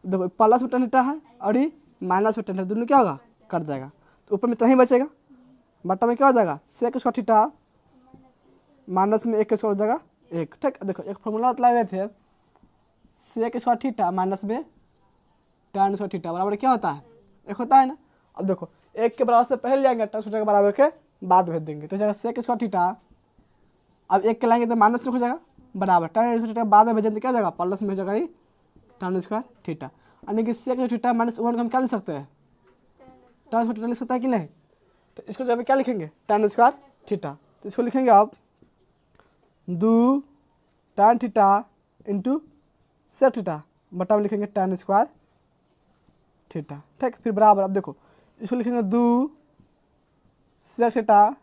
देखो प्लस में tan थीटा है और ये माइनस में tan थीटा, दोनों क्या होगा कट जाएगा, तो ऊपर में इतना ही बचेगा, बटा में क्या हो जाएगा सेक स्क्वायर थीटा माइनस में 1 के स्क्वायर हो जाएगा 1, ठीक। देखो एक फॉर्मूला बतलाए हुए थे, सेक स्क्वायर थीटा माइनस में tan स्क्वायर थीटा बराबर क्या होता है 1 होता है ना। अब देखो 1 के बराबर से पहले जाएंगे, tan स्क्वायर के बराबर के बाद भेज देंगे, तो जाएगा सेक स्क्वायर थीटा, अब 1 के लाएंगे तो माइनस हो जाएगा बराबर tan स्क्वायर थीटा बाद में भेजेंगे तो क्या जाएगा प्लस में हो जाएगा ये tan स्क्वायर थीटा, यानी कि सेक थीटा माइनस 1 को हम क्या लिख सकते हैं tan स्क्वायर थीटा लिख सकता है कि नहीं। तो इसको जब क्या लिखेंगे tan स्क्वायर थीटा, तो इसको लिखेंगे आप 2 tan theta into sec theta बटा में लिखेंगे tan स्क्वायर थीटा, ठीक। फिर बराबर, अब देखो इसको लिखेंगे 2 sec theta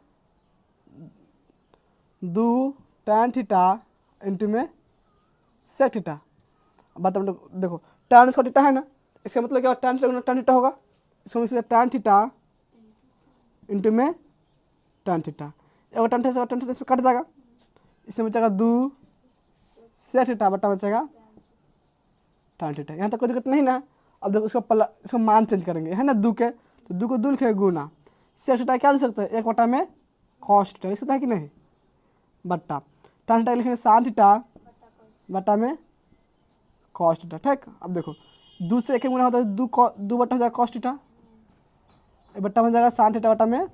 2 tan theta into में सेक थीटा, बात देखो tan स्क्वायर थीटा है ना, इसका मतलब क्या tan थीटा tan थीटा होगा, इसको लिखते tan थीटा इंटू में tan थीटा, एगो tan थीटा इसमें कट जाएगा, इसमें बचेगा 2 सेक थीटा बटा बचेगा tan थीटा। यहाँ तक कोई दिक्कत नहीं ना। अब देखो इसको मान चेंज करेंगे है ना, 2 के तो 2 को 2 लिखेगा गुना, सेक थीटा क्या लिख सकते हैं 1 बटा में cos थीटा लिख सकता है कि नहीं, बट्टा tan थीटा लिखेंगे sin थीटा बटा में cos थीटा, ठीक। अब देखो 2 से 1 गुना होता है 2 बटा हो जाएगा cos थीटा, बट्टा हो जाएगा sin थीटा बटा में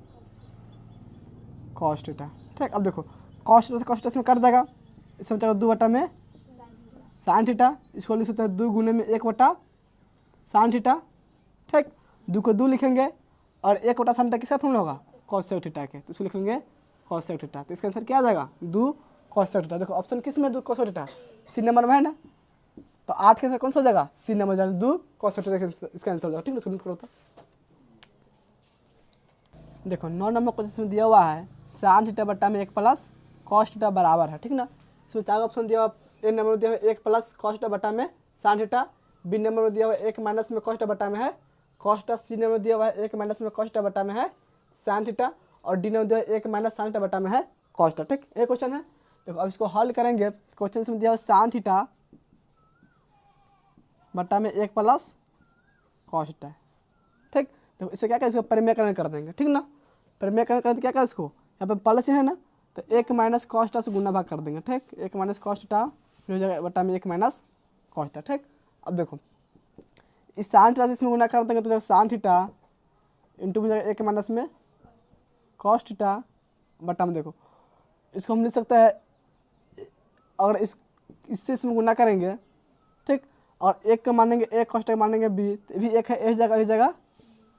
cos थीटा, ठीक। अब देखो cos थीटा से cos थीटा इसमें कट जाएगा, इसमें बचेगा 2 बटा में sin थीटा, इसको लिख सकते हैं 2 गुने में 1 बटा sin थीटा, ठीक। 2 को 2 लिखेंगे और 1 बटा sin थीटा किसका फॉर्मूला होगा cos सेक थीटा के, तो इसको लिखेंगे cos सेक थीटा, तो इसका आंसर क्या आ जाएगा 2 cos सेक थीटा। देखो ऑप्शन किस में 2 cos sec theta C number में है ना, तो 8 के आंसर कौन सा हो जाएगा सी नंबर जाए 2 cos सेक थीटा, इसका आंसर हो जाएगा, ठीक है। इसको नोट करो तो देखो 9 नंबर क्वेश्चन में दिया हुआ है sin थीटा बटा में 1 प्लस cos थीटा बराबर है, ठीक ना। इसमें 4 ऑप्शन दिया हुआ, ए नंबर में दिया हुआ 1 प्लस cos थीटा बटा में sin थीटा, बी नंबर में दिया हुआ 1 माइनस में cos थीटा बटा में है cos थीटा, सी नंबर में दिया हुआ 1 माइनस में cos थीटा बटा में है sin थीटा, और डी नंबर दिया हुआ 1 माइनस sin थीटा बटा में है cos थीटा, ठीक। एक क्वेश्चन है, देखो अब इसको हल करेंगे। क्वेश्चन में दिया हुआ sin थीटा बटा में 1 प्लस cos थीटा, ठीक। देखो इससे क्या करें, इसको परिमेयकरण कर देंगे, ठीक ना। परिमेयकरण करें तो क्या करें, इसको यहाँ पे प्लस है ना, तो 1 माइनस cos थीटा से गुना भाग कर देंगे, ठीक। 1 माइनस cos थीटा फिर हो जाएगा बटा में 1 माइनस cos थीटा, ठीक। अब देखो इस sin थीटा से इसमें गुना कर देंगे तो sin थीटा इंटू हो जाएगा 1 माइनस में cos थीटा बटा में, देखो इसको हम लिख सकते हैं, अगर इससे इसमें गुना करेंगे, ठीक, और 1 का मानेंगे a cos थीटा मानेंगे b, तो भी 1 है a जगह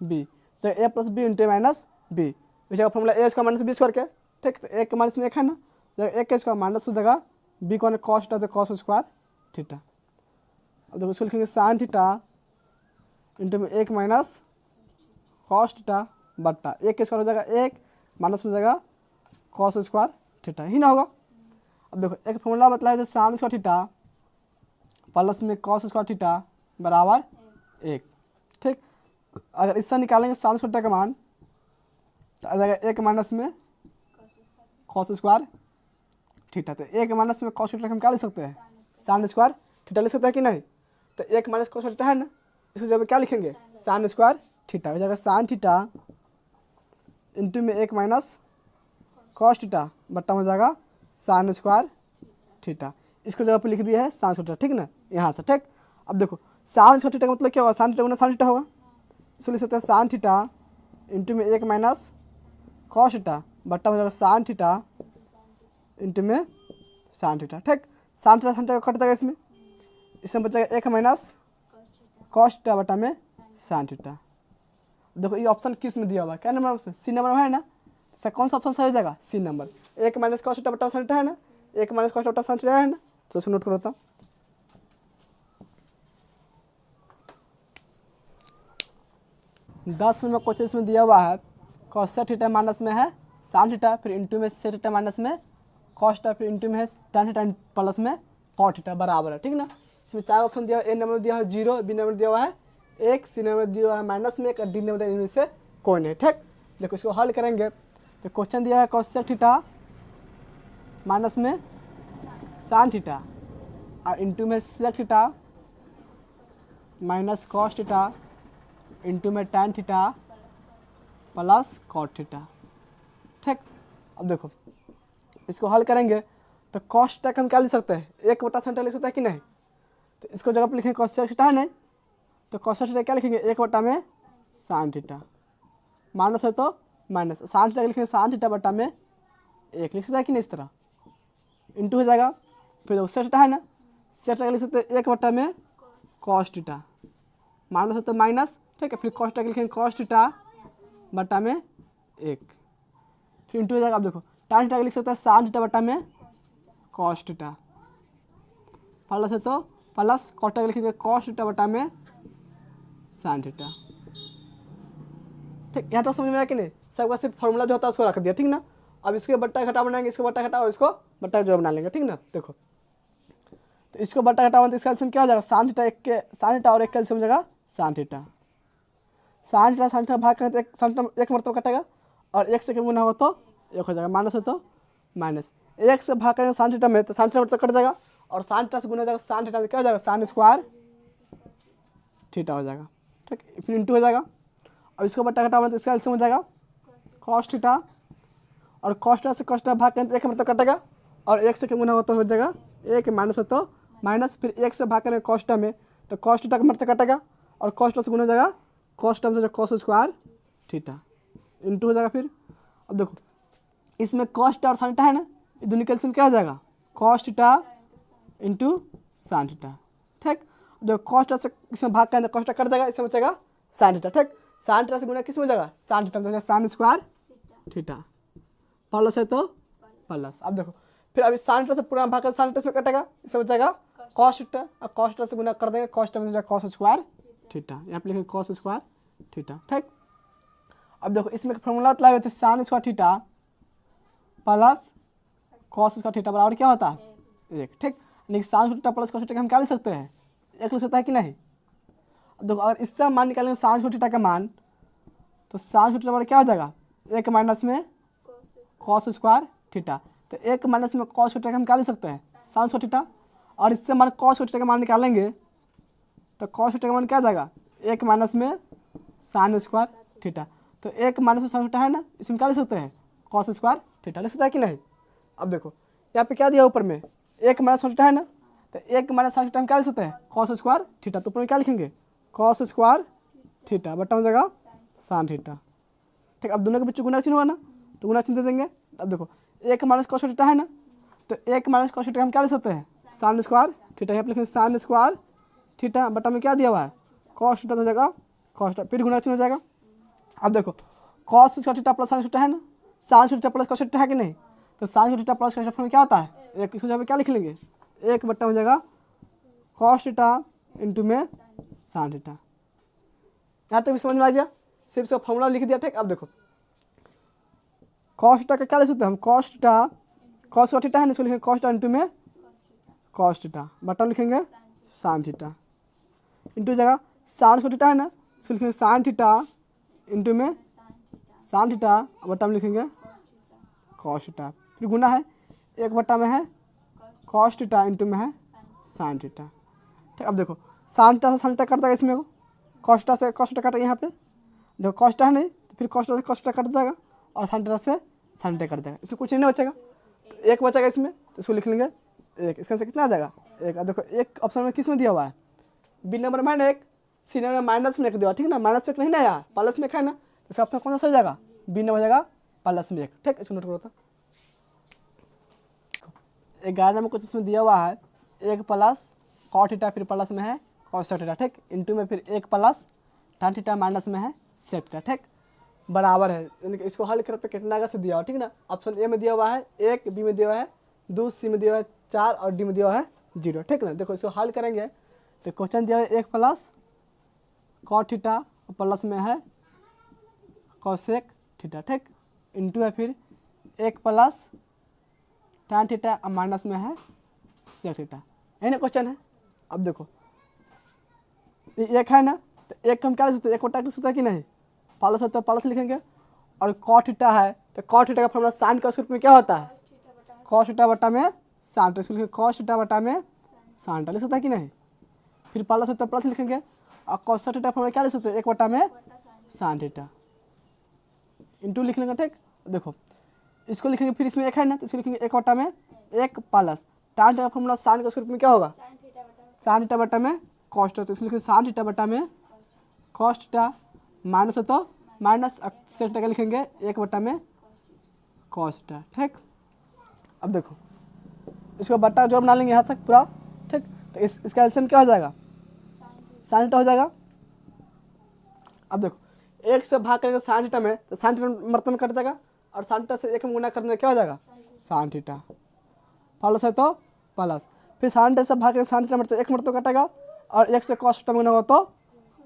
b, तो a plus B into minus b हो जाएगा formula a square minus B square के, ठीक। तो 1 के माइनस में 1 है ना, जगह 1 के स्क्वायर माइनस हो जाएगा b को cos थीटा तो cos स्क्वायर थीटा। अब देखो इसको लिखेंगे sin थीटा इंटू में 1 माइनस cos थीटा बट्टा 1 के स्क्वायर हो जाएगा 1 माइनस हो जाएगा cos स्क्वायर थीटा ही ना होगा। अब देखो एक फॉर्मूला बताया sin स्क्वायर थीटा प्लस में cos स्क्वायर थीटा बराबर 1, ठीक। अगर इससे निकालेंगे sin स्क्वायर थीटा का मान तो आ जाएगा 1 माइनस में cos स्क्वायर थीटा, तो 1 माइनस में cos थीटा हम क्या लिख सकते हैं sin स्क्वायर थीटा लिख सकते हैं कि नहीं। तो 1 माइनस cos थीटा है ना, इसको जब क्या लिखेंगे sin स्क्वायर थीटा हो जाएगा sin थीटा इंटू में 1 माइनस कॉस थीटा बट्टा हो जाएगा साइन स्क्वायर थीटा। इसको जगह पे लिख दिया है साइन थीटा, ठीक ना, यहाँ से, ठीक। अब देखो साइन स्क्वायर थीटा का मतलब क्या होगा, साइन थीटा गुना साइन थीटा होगा, इसको लिख सकते हैं साइन थीटा इंटू में 1 माइनस कॉस थीटा बट्टा हो जाएगा साइन थीटा इंटू में साइन थीटा, ठीक। साइन थीटा कट जाएगा, इसमें बचेगा 1 माइनस कॉस थीटा बटा में साइन थीटा। देखो ये ऑप्शन किस में दिया हुआ है, क्या नंबर ऑप्शन, सी नंबर है ना, तो कौन सा ऑप्शन सही हो जाएगा, C number. 1 minus cos theta बटा साइन थीटा है ना, 1 माइनस कॉस थीटा बटा साइन थीटा है ना, तो इसको नोट करो तो। दस नंबर क्वेश्चन इसमें दिया हुआ है कॉस थीटा माइनस में है साइन थीटा, फिर इंटू में सेक थीटा माइनस में कॉस थीटा, फिर इंटू में है tan थीटा प्लस में कॉट थीटा बराबर है, ठीक ना। इसमें 4 ऑप्शन दिया हुआ है, ए नंबर दिया हुआ है 0, बी नंबर दिया हुआ है 1, सी नंबर दिया हुआ है माइनस में 1 और डी नंबर दिया इनमें से कोई नहीं, ठीक। देखो इसको हल करेंगे तो क्वेश्चन दिया है कॉस थीटा माइनस में साइन थीटा और इंटू में sec theta minus cos theta into में tan theta plus cot theta, ठीक। अब देखो इसको हल करेंगे तो कॉस थीटा हम क्या लिख सकते हैं, 1 बटा साइन थीटा लिख सकते हैं कि नहीं, तो इसको जगह पर लिखेंगे कॉस थीटा है नहीं, तो कॉस थीटा क्या लिखेंगे 1 बटा में साइन थीटा, माइनस है तो माइनस, साइन थीटा लिखेंगे साइन थीटा बटा में 1 लिख सकते हैं कि नहीं, इस तरह इंटू हो जाएगा। फिर सेक थीटा है ना, सेक थीटा लिख सकते हैं 1 बटा में कॉस थीटा, माइनस है तो माइनस, ठीक है। फिर कॉस थीटा लिखेंगे कॉस थीटा बटा में 1, फिर इंटू हो जाएगा। अब देखो tan थीटा लिख सकते हैं साइन थीटा बटा में कॉस थीटा, प्लस है तो प्लस कॉस थीटा लिखेंगे कॉस थीटा बटा में साइन थीटा, ठीक। यहाँ तक समझ में आया कि नहीं, सबका सिर्फ फॉर्मूला जो होता है उसको रख दिया, ठीक ना। अब इसके बट्टा घटा बनाएंगे, इसको बट्टा घटा और इसको बट्टा जो बना लेंगे, ठीक ना। देखो तो इसको बट्टा घटा तो इसका एल्सियम क्या हो जाएगा, साइन थीटा और 1 का एल्सियम हो जाएगा साइन थीटा, साइन थीटा भाग करें तो साइन थीटा 1 मरतबा कटेगा और 1 से कम गुना हो तो 1 हो जाएगा, माइनस है तो माइनस, 1 से भाग करेंगे साइन थीटा में तो साइन थीटा मतलब कट जाएगा और साइन थीटा से गुना हो जाएगा साइन थीटा में क्या हो जाएगा साइन स्क्वायर थीटा हो जाएगा, ठीक। फिर इंटू हो जाएगा। अब इसको बट्टा घटा तो इसका एल्सियम हो जाएगा कॉस थीटा और कॉस थीटा से कॉस थीटा भाग करें तो 1 मतलब कटेगा और 1 से कम गुना हो तो हो जाएगा 1, माइनस है तो माइनस, फिर 1 से भाग करेंगे कॉस थीटा में तो कॉस थीटा का मतलब कटेगा और कॉस थीटा से गुना हो जाएगा कॉस टर्म से कॉस स्क्वायर थीटा इंटू हो जाएगा। फिर अब देखो इसमें कॉस थीटा और साइन थीटा है ना, ये दोनों कैल्सियम क्या हो जाएगा cos theta into sine theta, ठीक। जो कॉस थीटा से इसमें भाग करेंगे कॉस थीटा कट जाएगा, इसमें बचेगा साइन थीटा, ठीक। साइन थीटा से गुना किस में हो जाएगा साइन थीटा में हो जाएगा साइन स्क्वायर थीटा, प्लस है तो प्लस। अब देखो फिर अभी साइन थीटा से पूरा भाग कर साइन थीटा से कटेगा, इसमें बचेगा कॉस थीटा और कॉस थीटा से गुना कर देंगे कॉस थीटा में हो जाएगा कॉस स्क्वायर थीटा, यहाँ पे लिखेंगे कॉस स्क्वायर थीटा, ठीक। अब देखो इसमें फॉर्मूला बतलाए हुए थे sign square theta plus cos square theta बराबर क्या होता है 1, ठीक। लेकिन sign theta plus cos theta हम क्या लिख सकते हैं 1 लिख सकता है कि नहीं। अब देखो अगर इससे मान निकालेंगे साइन स्क्वायर थीटा का मान तो साइन स्क्वायर थीटा बराबर क्या हो जाएगा 1 माइनस में कॉस स्क्वायर थीटा, तो 1 माइनस में कॉस थीटा हम क्या लिख सकते हैं साइन स्क्वायर थीटा, और इससे मान कॉस थीटा का मान निकालेंगे तो कॉस थीटा का मान क्या जाएगा 1 माइनस में साइन स्क्वायर थीटा, तो 1 माइनस में साइन थीटा है ना, इसमें क्या लिख सकते हैं कॉस स्क्वायर थीटा लिख सकता है कि नहीं। अब देखो यहाँ पे क्या दिया ऊपर में 1 माइनस साइन थीटा है ना, तो 1 माइनस साइन थीटा हम क्या लिख सकते हैं कॉस स्क्वायर थीटा, तो ऊपर में क्या लिखेंगे कॉस स्क्वायर थीटा बटा हो जाएगा साइन थीटा, ठीक। अब दोनों के बीच गुना चिन्ह हुआ ना तो गुना चिन्ह दे देंगे। अब देखो 1 माइनस कॉस थीटा है ना, तो 1 माइनस कॉस थीटा हम क्या लिख सकते हैं साइन स्क्वायर थीटा, यहाँ पे लिखेंगे साइन स्क्वायर थीटा बटा में क्या दिया हुआ है कॉस थीटा हो जाएगा कॉस थीटा, फिर गुना चिन्ह हो जाएगा। अब देखो cos square theta plus sine theta है ना, sign theta plus cos theta है कि नहीं, तो sine theta plus cos theta में क्या होता है एक, इसको जगह पे क्या लिख लेंगे 1 बट्टा हो जाएगा कॉस थीटा इंटू में साइन थीटा। यहाँ तक भी समझ में आ गया, सिर्फ इसका फॉर्मूला लिख दिया, ठीक। अब देखो कॉस थीटा का क्या लिख सकते हैं हम कॉस थीटा कॉस थीटा है ना, इसको लिखेंगे कॉस थीटा इंटू में कॉस थीटा बटा लिखेंगे साइन थीटा इंटू जगह साइन थीटा है ना, इसको लिखेंगे साइन थीटा इंटू में साइन थीटा बटा में लिखेंगे कॉस थीटा, फिर गुना है 1 बट्टा में है कॉस थीटा इंटू में है साइन थीटा, ठीक। अब देखो साइन थीटा से साइन थीटा कट जाएगा, इसमें कॉस थीटा से कॉस थीटा कट यहाँ पे देखो कॉस थीटा है नहीं, फिर कॉस थीटा से कॉस थीटा कट जाएगा और साइन थीटा से साइन थीटा कट जाएगा, इसमें कुछ नहीं बचेगा। तो एक बचेगा इसमें, तो इसको लिख लेंगे एक। इसका आंसर कितना आ जाएगा एक। देखो एक ऑप्शन में किस में दिया हुआ है, बी नंबर में -1, सी नंबर माइनस में 1 दिया, ठीक ना, माइनस में 1 नहीं ना यार, प्लस में 1 है ना, इसका ऑप्शन कौन सा हो जाएगा, बी नंबर हो जाएगा प्लस में 1, ठीक। इसको नोट करो। तो 11 में कुछ इसमें दिया हुआ है 1 प्लस कॉट थीटा, फिर प्लस में है कॉस थीटा, ठीक, इंटू में फिर 1 प्लस tan थीटा माइनस में है सेक थीटा, ठीक, बराबर है। यानी कि इसको हल करने पे कितना का से दिया हुआ, ठीक ना। ऑप्शन ए में दिया हुआ है 1, बी में दिया हुआ है 2, सी में दिया हुआ है 4 और डी में दिया हुआ है 0, ठीक ना। देखो इसको हल करेंगे तो क्वेश्चन दिया हुआ है 1 प्लस कॉट थीटा प्लस में है कॉसेक थीटा, ठीक, इंटू है फिर 1 प्लस tan थीटा और माइनस में है सेक थीटा, यही ना क्वेश्चन है। अब देखो एक है ना, तो एक हम क्या लिख सकते हैं, एक कोटा लिख सकते हैं कि नहीं, प्लस होता है प्लस लिखेंगे, और कॉट थीटा है तो कॉट थीटा का फॉर्मूला साइन का रूप में क्या होता है, कॉस थीटा बटा में साइन, तो इसको लिखेंगे कॉस थीटा बटा में साइन थीटा लिख सकता है कि नहीं, फिर प्लस होता है प्लस लिखेंगे, और कॉस थीटा फॉर्मूला क्या लिख सकते हैं, 1 बटा में साइन थीटा, इंटू लिख लेंगे, ठीक। देखो इसको लिखेंगे, फिर इसमें 1 है ना, तो इसको लिखेंगे 1 बटा में 1 plus tan theta formula sine का रूप में क्या होगा, साइन थीटा बटा में कॉस थीटा, तो इसको लिखेंगे साइन थीटा बटा में कॉस थीटा, माइनस है तो माइनस सेक थीटा लिखेंगे 1 बटा में कॉस थीटा, ठीक। अब देखो इसको बट्टा जो बना लेंगे यहाँ तक पूरा, ठीक। तो इसका एलसीएम क्या हो जाएगा, साइन थीटा हो जाएगा। अब देखो 1 से भाग करेंगे साइन थीटा में, तो साइन थीटा मर्तन में कट जाएगा, और साइन थीटा से 1 में गुना करने में क्या हो जाएगा, साइन थीटा, प्लस है तो प्लस, फिर साइन थीटा से भाग करेंगे साइन थीटा मर्तन 1 मर्तन कटेगा, और 1 से कॉस थीटा में गुना होगा तो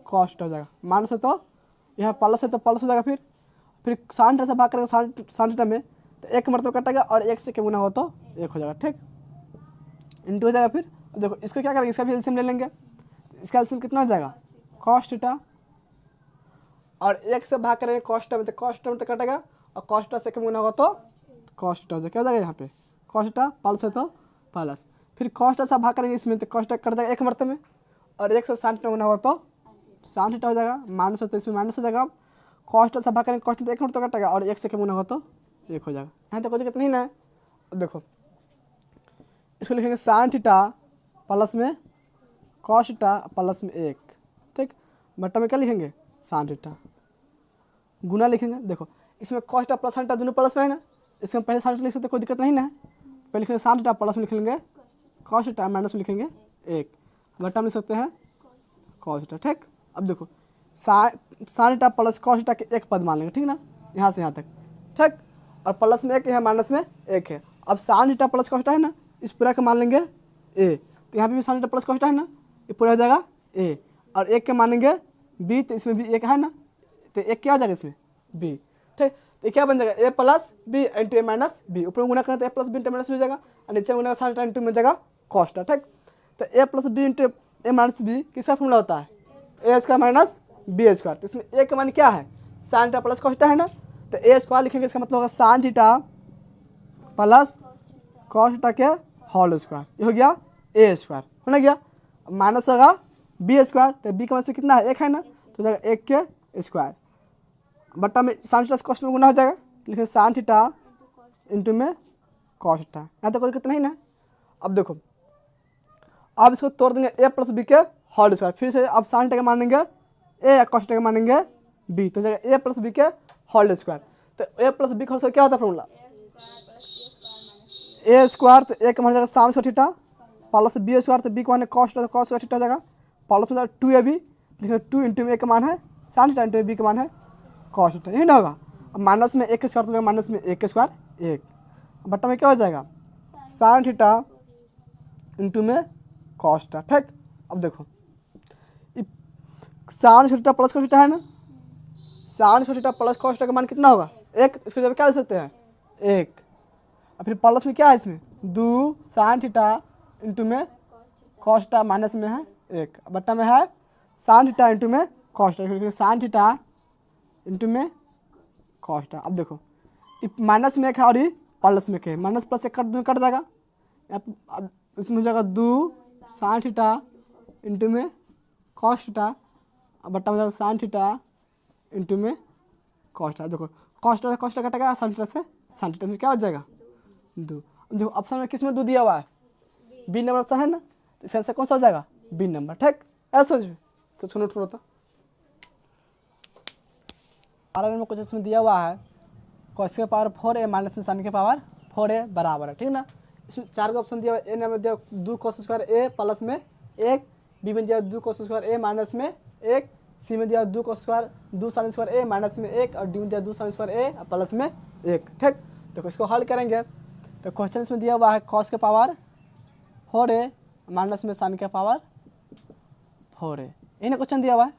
कॉस थीटा हो जाएगा, माइनस है तो यहाँ प्लस है तो प्लस हो जाएगा, फिर साइन थीटा से भाग करेंगे साइन थीटा में, तो 1 मर्तबा कटेगा और 1 से गुना हो तो 1 हो जाएगा, ठीक, इंटू हो जाएगा। फिर देखो इसको क्या करेंगे, इसका भी एलसीएम ले लेंगे, इसका एलसीएम कितना हो जाएगा, कॉस थीटा, और 1 से भाग करेंगे कॉस थीटा में, तो कॉस थीटा में तो कटेगा, और कॉस थीटा से गुना होगा तो कॉस थीटा हो जाएगा, क्या हो जाएगा यहाँ पे कॉस थीटा, प्लस है तो प्लस, फिर कॉस थीटा से भाग करेंगे इसमें, तो कॉस थीटा कट जाएगा 1 मर्तबे में, और 1 से साइन थीटा गुना होगा तो साइन थीटा हो जाएगा, माइनस होता है इसमें माइनस हो जाएगा, कॉस थीटा से भाग करेंगे कॉस थीटा 1 मर्तबा कटेगा, और 1 से गुना होगा तो 1 हो जाएगा। यहाँ तक कोई दिक्कत नहीं ना है। अब देखो इसको लिखेंगे साइन थीटा प्लस में कॉस थीटा प्लस में 1, ठीक, बट्टा में क्या लिखेंगे साइन थीटा, गुना लिखेंगे। देखो इसमें cos theta plus sine theta दोनों प्लस में है ना, इसमें पहले साइन थीटा लिख सकते कोई दिक्कत नहीं ना है, पहले लिखेंगे साइन थीटा प्लस में लिख लेंगे कॉस थीटा, माइनस में लिखेंगे 1, बट्टा में लिख सकते हैं कॉस थीटा, ठीक। अब देखो sign theta plus cos theta के 1 पद मान लेंगे, ठीक ना, यहाँ से यहाँ तक, ठीक, और प्लस में 1 यहाँ माइनस में 1 है। अब sign theta plus cos theta है ना, इस पूरा का मान लेंगे ए, तो यहाँ पे भी sign theta plus cos theta है ना, ये पूरा हो जाएगा ए, और 1 के मानेंगे बी, तो इसमें भी 1 है ना, तो 1 क्या हो जाएगा इसमें बी, ठीक। तो ये क्या बन जाएगा, A plus B into A minus B, ऊपर गुना करें तो A plus B into minus B हो जाएगा, और नीचे गुना साइन थीटा इंटू में जाएगा कॉस थीटा, ठीक। तो A plus B into A minus B किसका फॉर्मूला होता है, A square minus B square, तो इसमें ए का मान क्या है, sign theta plus cos theta है ना, तो ए स्क्वायर लिखेंगे, इसका मतलब होगा sign theta plus cos theta के होल स्क्वायर, ये हो गया ए स्क्वायर, हो ना गया, माइनस होगा बी स्क्वायर, तो बी का मान से कितना है 1 है ना, तो जाएगा 1 के स्क्वायर, बट्टा में साइन थीटा कॉस में गुना हो जाएगा, लिखेंगे साइन थीटा इंटू में कॉस थीटा, यहाँ तक कोई दिक्कत नहीं ना। अब देखो अब इसको तोड़ देंगे ए प्लस बी के होल स्क्वायर, फिर से अब साइन थीटा का मानेंगे ए या कॉस थीटा का मानेंगे बी, तो जाएगा ए प्लस बी के होल स्क्वायर, तो ए प्लस बी का होल स्क्वायर क्या होता है फॉर्मूला, ए स्क्वायर, तो ए का मान जाएगा sine square theta plus B square, तो बी का मान है कॉस थीटा, तो कॉस स्क्वायर थीटा हो जाएगा, प्लस में जाएगा 2 ए बी, लिखेंगे 2 इंटू में ए का मान है साइन थीटा इंटू बी का मान है कॉस थीटा, यही ना होगा। अब माइनस में 1 स्क्वायर, तो माइनस में 1 स्क्वायर 1, बट्टा में क्या हो जाएगा साइन थीटा इंटू में कॉस थीटा, ठीक। अब देखो sign theta plus cos theta है ना, sign theta plus cos theta का मान कितना होगा 1, इसको जब क्या लिख सकते हैं 1, और फिर प्लस में क्या है इसमें 2 साइन थीटा इंटू में कॉस थीटा, माइनस में है 1, बट्टा में है साइन थीटा इंटू में cos theta, sine theta into में कॉस थीटा। अब देखो माइनस में 1 है और ये प्लस में 1 है, माइनस प्लस से कट जाएगा, अब इसमें हो जाएगा 2 साइन थीटा इंटू में कॉस थीटा, बट्टा में जाएगा साइन थीटा इंटू में कॉस थीटा। देखो कॉस्ट कटेगा, साइन थीटा से साइन थीटा में क्या हो जाएगा 2। देखो ऑप्शन में किस में 2 दिया हुआ है, बी नंबर ऑप्शन है ना, तो इसका आंसर कौन सा हो जाएगा बी नंबर। ठीक ऐसा समझो, तो सुनो नोट करो तो 12 नंबर क्वेश्चन में दिया हुआ है cos के पावर 4a माइनस में साइन के पावर 4a बराबर है। ठीक है ना, इसमें 4 का ऑप्शन दिया हुआ है। ए नंबर दिया 2 cos स्क्वायर a प्लस में 1, बी में दिया 2 cos स्क्वायर a माइनस में 1, सी में दिया 2 cos square 2 sign square a minus में 1 और डी में दिया 2 साइन स्क्वायर a प्लस में 1। ठीक, तो इसको हल करेंगे तो क्वेश्चन में दिया हुआ है cos के पावर 4a माइनस में साइन के पावर 4a, यही ना क्वेश्चन दिया हुआ है।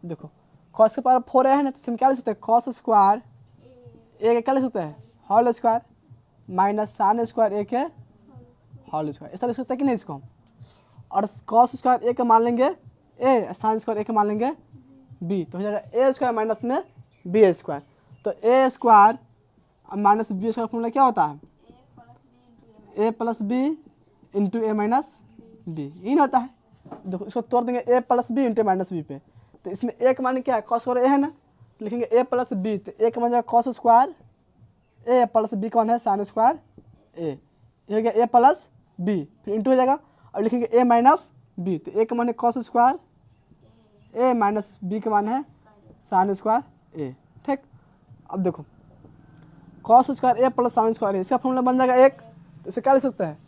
देखो cos के पावर 4a है ना, तो इसमें क्या लिख सकते हैं cos स्क्वायर a क्या लिख सकते हैं whole square minus sine square a के होल स्क्वायर, ऐसा लिख सकते हैं कि नहीं इसको हम। और cos स्क्वायर a का मान लेंगे a, साइन स्क्वायर a का मान लेंगे b, तो हो जाएगा a स्क्वायर माइनस में b स्क्वायर। तो a square minus b square formula क्या होता है a plus B into A minus B, यही ना होता है। देखो इसको तोड़ देंगे a plus B into minus B पे, तो इसमें a का मान क्या है cos स्क्वायर a है ना, तो लिखेंगे a प्लस बी, तो a का मान जाएगा cos square a plus b का मान है साइन स्क्वायर a, ये हो गया a प्लस b, फिर इंटू हो जाएगा और लिखेंगे a माइनस b, तो a का मान है cos square a minus b का मान है साइन स्क्वायर a। ठीक, अब देखो cos square a plus sign square a, इसका फॉर्मूला बन जाएगा 1, तो इसे क्या लिख सकते हैं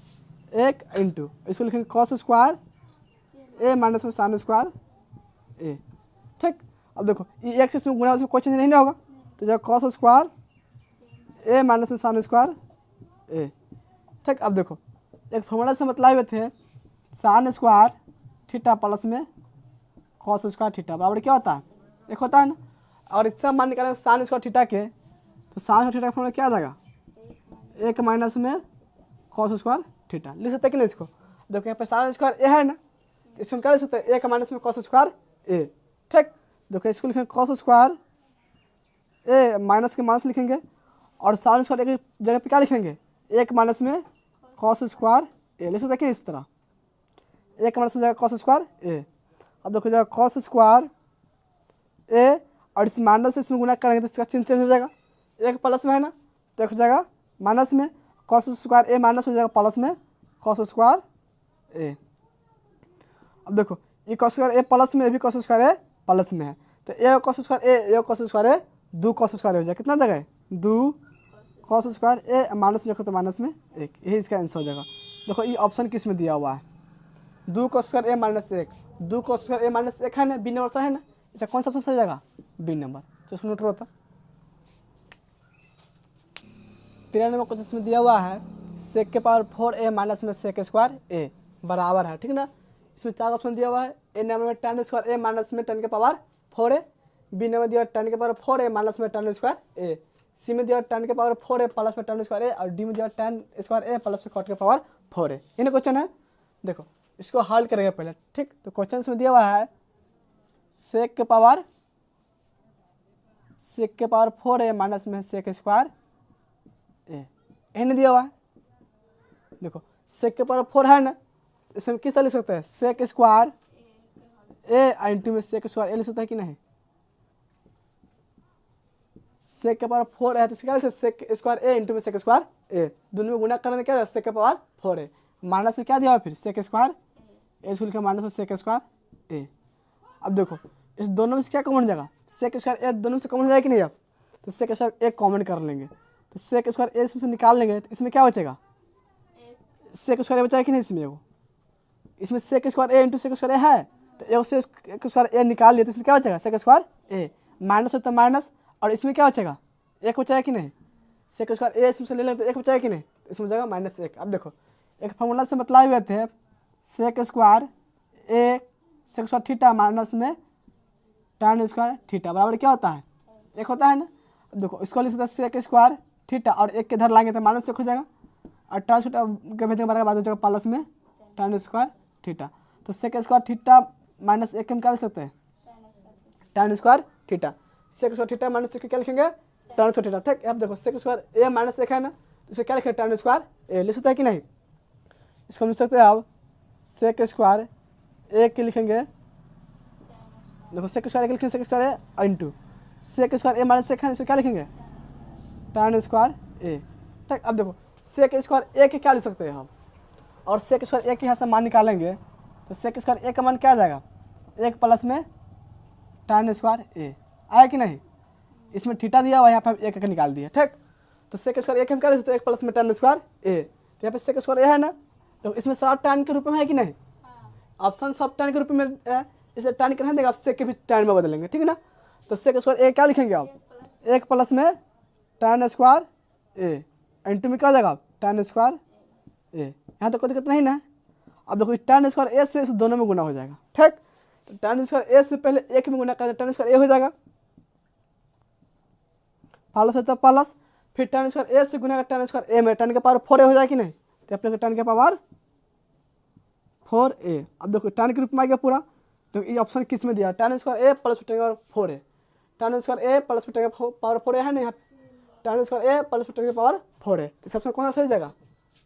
1 इंटू, इसको लिखेंगे cos स्क्वायर a माइनस में साइन स्क्वायर a। ठीक, अब देखो ये एक से इसमें गुणा, उसमें कोई चेंज नहीं होगा, तो जब cos स्क्वायर a माइनस में साइन स्क्वायर a। ठीक, अब देखो एक फॉर्मूला से मतलब हुए थे साइन स्क्वायर थीटा प्लस में cos स्क्वायर थीटा बराबर क्या होता है एक होता है ना, और इससे मान निकालेंगे साइन स्क्वायर थीटा के, तो साइन थीटा का फॉर्मूला क्या आ जाएगा 1 माइनस में cos स्क्वायर थीटा, लिख सकते हैं कि नहीं इसको। देखो यहाँ पे साइन स्क्वायर a है ना, इसमें क्या लिख सकते हैं 1 माइनस में cos स्क्वायर a। ठीक, देखो इसको लिखेंगे cos स्क्वायर a माइनस के माइनस लिखेंगे और साइन स्क्वायर एक जगह पे क्या लिखेंगे 1 माइनस में cos स्क्वायर a, लिख सकते हैं कि इस तरह 1 माइनस में जाएगा cos स्क्वायर a। अब देखो जाएगा cos स्क्वायर a और इस माइनस से इसमें गुना करेंगे तो इसका चिन्ह चेंज हो जाएगा, एक प्लस में है ना, तो एक हो जाएगा माइनस में cos स्क्वायर a माइनस हो जाएगा प्लस में cos स्क्वायर a। अब देखो ये cos स्क्वायर a प्लस में, भी cos स्क्वायर a प्लस में है, तो a cos square a cos square a 2 cos square हो जाएगा, कितना जगह 2 cos स्क्वायर a माइनस में रखो तो माइनस में 1, यही इसका आंसर हो जाएगा। देखो ये ऑप्शन किस में दिया हुआ है 2 cos square a minus 1, 2 cos square a minus 1 है ना, बी नंबर है ना, इसका कौन सा ऑप्शन सही हो जाएगा बी नंबर। तो इसको नोट होता 13 नंबर क्वेश्चन में दिया हुआ है सेक के पावर 4a माइनस में सेक स्क्वायर a बराबर है। ठीक ना, इसमें 4 ऑप्शन दिया हुआ है, ए नंबर में tan स्क्वायर a माइनस में tan के पावर 4a, बी नंबर दिया tan के पावर 4a माइनस में tan स्क्वायर a, सी में दिया tan के पावर 4a प्लस में tan स्क्वायर a और डी में दिया tan स्क्वायर a प्लस में cot के पावर 4a। इन क्वेश्चन है, देखो इसको हल करेंगे पहले। ठीक, तो क्वेश्चन में दिया हुआ है सेक के पावर 4a माइनस में सेक स्क्वायर a, यही दिया हुआ है। देखो सेक के पावर 4 है ना, इसमें किस तरह लिख सकते हैं सेक स्क्वायर a इंटू में सेक स्क्वायर a लिख सकते हैं कि नहीं। सेक के पावर 4 है तो इसका लिख सकते हैं सेक स्क्वायर a इंटू में सेक स्क्वायर a, दोनों में गुना करने क्या है सेक के पावर 4 है, माइनस में क्या दिया हुआ फिर सेक स्क्वायर a स्कूल के माइनस में सेक स्क्वायर a। अब देखो इस दोनों में से क्या कॉमन हो जाएगा सेक स्क्वायर a, दोनों में से कॉमन हो जाएगा कि नहीं, अब तो सेक स्क्वायर a कॉमन कर लेंगे, तो सेक स्क्वायर a इसमें से निकाल लेंगे, तो इसमें क्या बचेगा सेक स्क्वायर बचा है कि नहीं, इसमें sec square a into sec square a है, तो एक सेक स्क्वायर a निकाल लिया तो इसमें क्या बचेगा सेक स्क्वायर a, माइनस होता है माइनस और इसमें क्या बचेगा एक बचा है कि नहीं, सेक स्क्वायर a इसमें से ले लेंगे तो एक बचा है कि नहीं, तो इसमें जाएगा -1। अब देखो एक फॉर्मूला से मतलब हुए थे sec square a sec square theta minus में tan स्क्वायर थीटा बराबर क्या होता है एक होता है ना। अब देखो इसको लिख सकते हैं सेक स्क्वायर थीटा और एक के इधर लाएंगे तो -1 हो जाएगा और tan थीटा के भेजने के बाद हो जाएगा प्लस में tan स्क्वायर थीटा, तो सेक स्क्वायर थीटा माइनस 1 हम क्या लिख सकते हैं tan square theta, sec square theta minus 1 क्या लिखेंगे tan स्क्वायर थीटा। ठीक, अब देखो सेक स्क्वायर a माइनस 1 है ना, तो इसको क्या लिखेंगे tan स्क्वायर a, लिख सकते हैं कि नहीं। इसको हम लिख सकते हैं अब सेक स्क्वायर a के लिखेंगे, देखो सेक स्क्वायर के लिखेंगे sec square a into sec square A minus sec है, इसको क्या लिखेंगे tan स्क्वायर ए। ठीक, अब देखो सेक स्क्वायर ए के क्या लिख सकते हैं हम, और सेक स्क्वायर ए के यहाँ से मान निकालेंगे तो सेक स्क्वायर ए का मान क्या आ जाएगा, 1 प्लस में tan स्क्वायर ए, आया कि नहीं। इसमें थीटा दिया हुआ है, यहाँ पे हम एक निकाल दिया। ठीक, तो सेक स्क्वायर ए के हम क्या लिख सकते हैं, 1 प्लस में tan स्क्वायर ए। तो यहाँ पे सेक स्क्वायर ए है ना, तो इसमें सब tan के रूप में है कि नहीं, ऑप्शन सब tan के रूप में है, इसे tan के रहने देगा, आप सेक के भी tan में बदलेंगे। ठीक है ना, तो सेक स्क्वायर ए क्या लिखेंगे आप, 1 प्लस में tan स्क्वायर ए, इंटू में क्या हो जाएगा tan स्क्वायर ए। यहाँ तो कोई दिक्कत नहीं ना। अब देखो tan स्क्वायर ए से इस दोनों में गुना हो जाएगा। ठीक, तो tan स्क्वायर ए से पहले एक में गुना कर tan स्क्वायर ए हो जाएगा, प्लस होता है प्लस, फिर tan स्क्वायर ए से गुना कर tan स्क्वायर ए में, tan के पावर 4 ए हो जाएगा कि नहीं, तो अपने tan के पावर 4a। अब देखो tan के रूप में आ गया पूरा, तो ये ऑप्शन किस में दिया, tan स्क्वायर ए प्लस tan के पावर 4a, tan स्क्वायर ए प्लस tan के पावर 4a है ना, यहाँ tan स्क्वायर ए प्लस tan के पावर 4a, तो सबसे कौन सा हो जाएगा,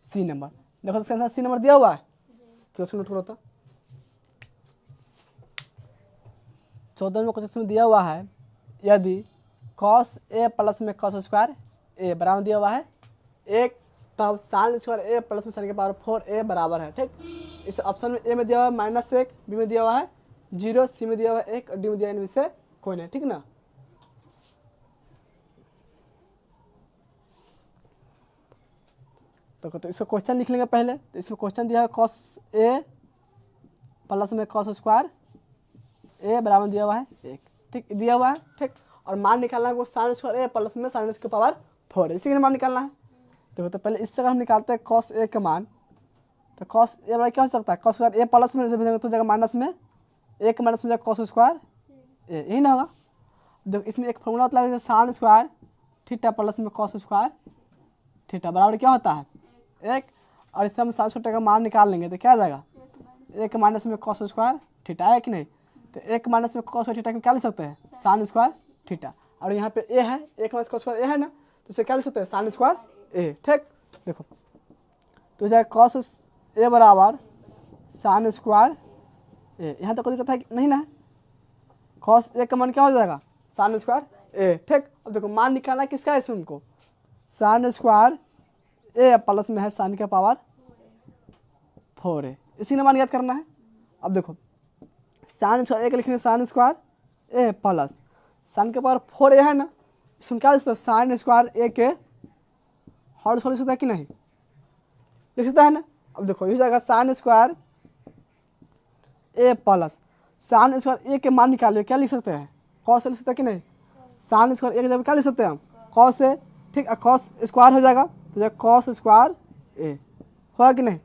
सी नंबर। देखो इसके आंसर सी नंबर दिया हुआ है, तो इसको नोट करो। तो 14 में क्वेश्चन में दिया हुआ है, यदि cos a प्लस में cos स्क्वायर ए बराबर दिया हुआ है 1, तब sin स्क्वायर ए प्लस में sin के पावर 4a बराबर है। ठीक, इस ऑप्शन में ए में दिया हुआ है -1, बी में दिया हुआ है 0, सी में दिया हुआ है 1 और डी में दिया है इनमें से कोई नहीं। ठीक ना, तो इसको क्वेश्चन लिख लेंगे पहले। तो इसमें क्वेश्चन दिया है cos a प्लस में cos स्क्वायर ए बराबर दिया हुआ है 1। ठीक, दिया हुआ है। ठीक, और मान निकालना है वो sin स्क्वायर ए प्लस में sin के पावर 4, इसी का मान निकालना है। देखो तो पहले इससे अगर हम निकालते हैं cos a का मान, तो cos ए बराबर क्या हो सकता है, cos स्क्वायर ए प्लस में जब तो जगह माइनस में 1 माइनस में जाएगा cos स्क्वायर ए, यही ना होगा। देखो इसमें एक फॉर्मूला होता है sin स्क्वायर थीटा प्लस में cos स्क्वायर थीटा बराबर क्या होता है 1, और इससे हम sin स्क्वायर का मान निकाल लेंगे तो क्या आ जाएगा 1 माइनस में cos स्क्वायर थीटा, है कि नहीं। तो 1 माइनस में cos थीटा क्या लिख सकते हैं sin स्क्वायर थीटा, और यहाँ पे ए है 1 माइनस cos स्क्वायर ए है ना, तो इसे क्या लिख सकते हैं sin स्क्वायर ए। ठीक, देखो तो जाए cos ए बराबर sin स्क्वायर ए, यहाँ तो कोई दिक्कत है नहीं ना, cos ए का मान क्या हो जाएगा sin स्क्वायर ए। ठीक, अब देखो मान निकालना किसका है, इसमें हमको sin स्क्वायर ए प्लस में है sin के पावर 4a, इसी ने मान याद करना है। अब देखो sin स्क्वायर ए के लिखेंगे sin स्क्वायर ए प्लस sin के पावर 4a है ना, इसमें क्या लिख सकते हैं sin स्क्वायर ए के होल स्क्वायर लिख सकता है कि नहीं, लिख सकता है ना। अब देखो ये हो जाएगा sin स्क्वायर ए प्लस sin स्क्वायर ए के मान निकालिए, क्या लिख सकते हैं cos लिख सकते हैं कि नहीं, sin स्क्वायर ए के जगह क्या लिख सकते हैं हम cos ए। ठीक, cos स्क्वायर हो जाएगा तो जगह cos स्क्वायर ए होगा कि नहीं,